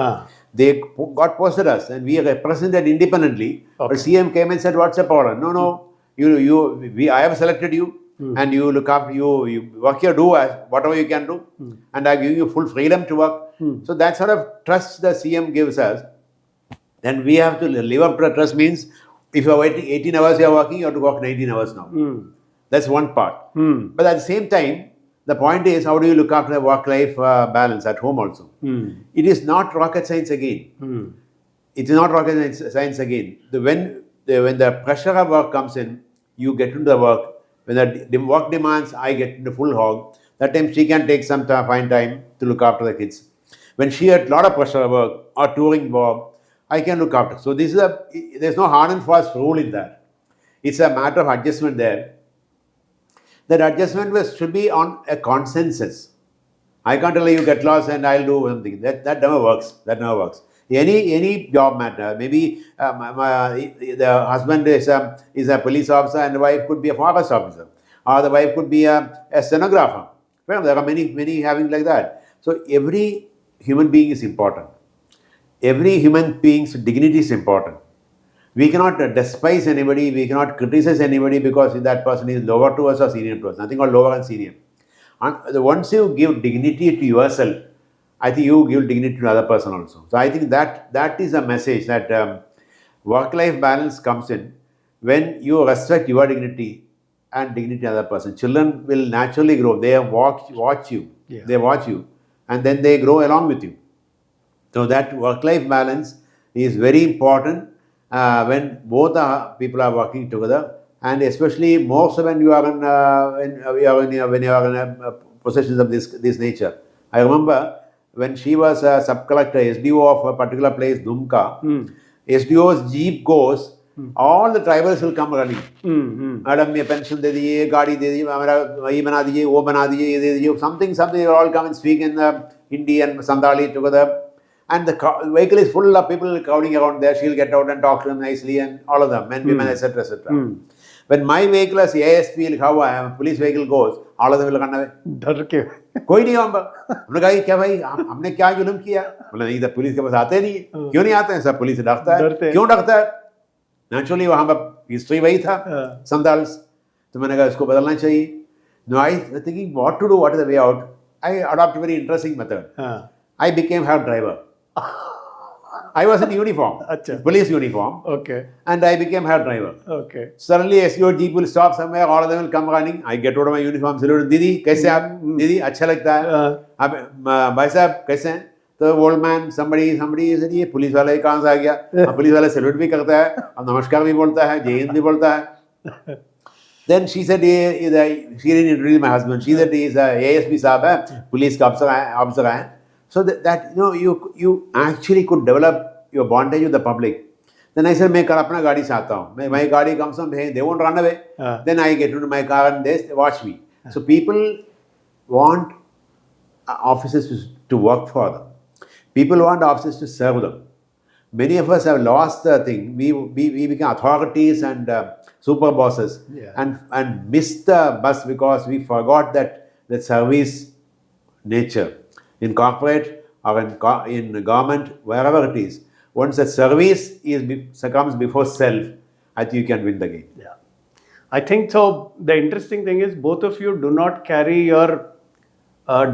They got posted us and we represented independently. Okay. But CM came and said, "What's the problem?" No, I have selected you. And you look up, you work here, do whatever you can do, and I give you full freedom to work. So that sort of trust the CM gives us, then we have to live up to the trust. Means if you are waiting 18 hours you are working, you have to work 19 hours now. That's one part. But at the same time, the point is, how do you look after the work-life balance at home also? It is not rocket science again. It is not rocket science again. When the pressure of work comes in, you get into the work. When the work demands, I get into full hog. That time she can take some fine time to look after the kids. When she had a lot of pressure work or touring work, I can look after. So there's no hard and fast rule in that. It's a matter of adjustment there. That adjustment should be on a consensus. I can't tell you get lost and I'll do something. That never works. That never works. Any job matter. Maybe the husband is a police officer and the wife could be a forest officer, or the wife could be a stenographer. Well, there are many having like that. So every human being is important. Every human being's dignity is important. We cannot despise anybody. We cannot criticize anybody because that person is lower to us or senior to us. Nothing called lower and senior. And once you give dignity to yourself, I think you give dignity to another person also. So I think that is a message that work-life balance comes in when you respect your dignity and dignity of another person. Children will naturally grow. They watch you. Yeah. They watch you, and then they grow along with you. So that work-life balance is very important when both people are working together, and especially more so when you are in positions of this nature. I remember when she was a sub-collector, SDO of a particular place, Dumka, SDO's jeep goes, all the tribals will come running. Madam, me pension de diye, gaadi de diye, hamara ye bana diye, wo bana diye, ye de diye, something, they will all come and speak in Hindi and Sandali together. And the vehicle is full of people crowding around there. She'll get out and talk to them nicely, and all of them, men, women, etc., etc. When my vehicle as ASP, how a police vehicle goes, all of them will run away. डर के कोई नहीं वहाँ पर. हमने कहा क्या भाई हमने क्या जुल्म किया? बोले नहीं, इधर पुलिस के पास आते नहीं. क्यों नहीं आते हैं? सब पुलिस से डरता है. क्यों डरता है? Naturally वहाँ पर हिस्ट्री वही था, संदाल्स. तो मैंने कहा इसको बदलना चाहिए. No, I thinking what to do, what is the way out. I adopted a very interesting method. I became her driver. I was in uniform, police uniform. Okay. And I became her driver. Okay. Suddenly, SEO jeep will stop somewhere. All of them will come running. I get out of my uniform. Salute, Didi, kaise aap? Didi, अच्छा लगता है. भाई साहब कैसे हैं? तो old man, somebody said ये police वाला ही कहाँ से आ गया? पुलिस वाला salute भी करता है, और नमस्कार भी बोलता है, जय हिंद भी बोलता है. Then she said, she didn't introduce my husband. She said he is a ASP साहब है, पुलिस का officer है. So that you actually could develop your bondage with the public. Then I said, मैं कल अपना गाड़ी से आता हूँ. My गाड़ी comes from they won't run away. Then I get into my car and they watch me. So people want officers to work for them. People want officers to serve them. Many of us have lost the thing. We become authorities and super bosses, and missed the bus because we forgot that service nature. In corporate or in government, wherever it is, once the service comes before self, I think you can win the game. Yeah, I think so. The interesting thing is both of you do not carry your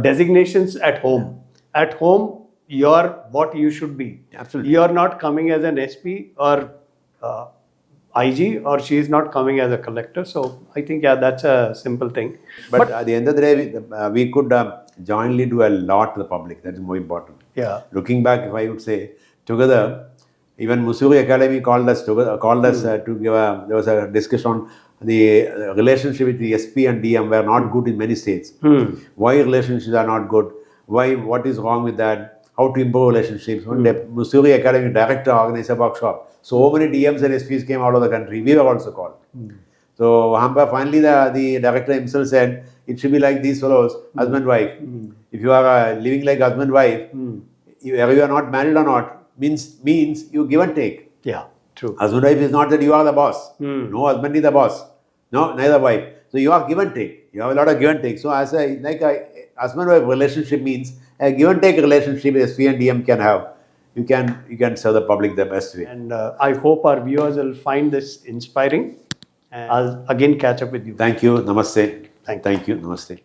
designations at home. At home, you're what you should be. Absolutely. You're not coming as an SP or IG, or she is not coming as a collector. So I think, that's a simple thing. But at the end of the day, we could jointly do a lot to the public. That is more important. Yeah. Looking back, if I would say, together, Even Mussoorie Academy called us to give there was a discussion on the relationship with the SP and DM were not good in many states. Why relationships are not good? Why? What is wrong with that? How to improve relationships? When the Mussoorie Academy director organized a workshop, so many DMs and SPs came out of the country. We were also called. So finally the director himself said, it should be like these fellows, husband-wife. If you are living like husband-wife, whether you are not married or not, means you give and take. Yeah, true. Husband-wife is not that you are the boss. No husband is the boss. No, neither wife. So you are give and take. You have a lot of give and take. So as a husband-wife relationship means a give and take relationship SP and DM can have. You can serve the public the best way. And I hope our viewers will find this inspiring. And I'll again catch up with you. Thank you. Namaste. Thank you. Thank you. Namaste.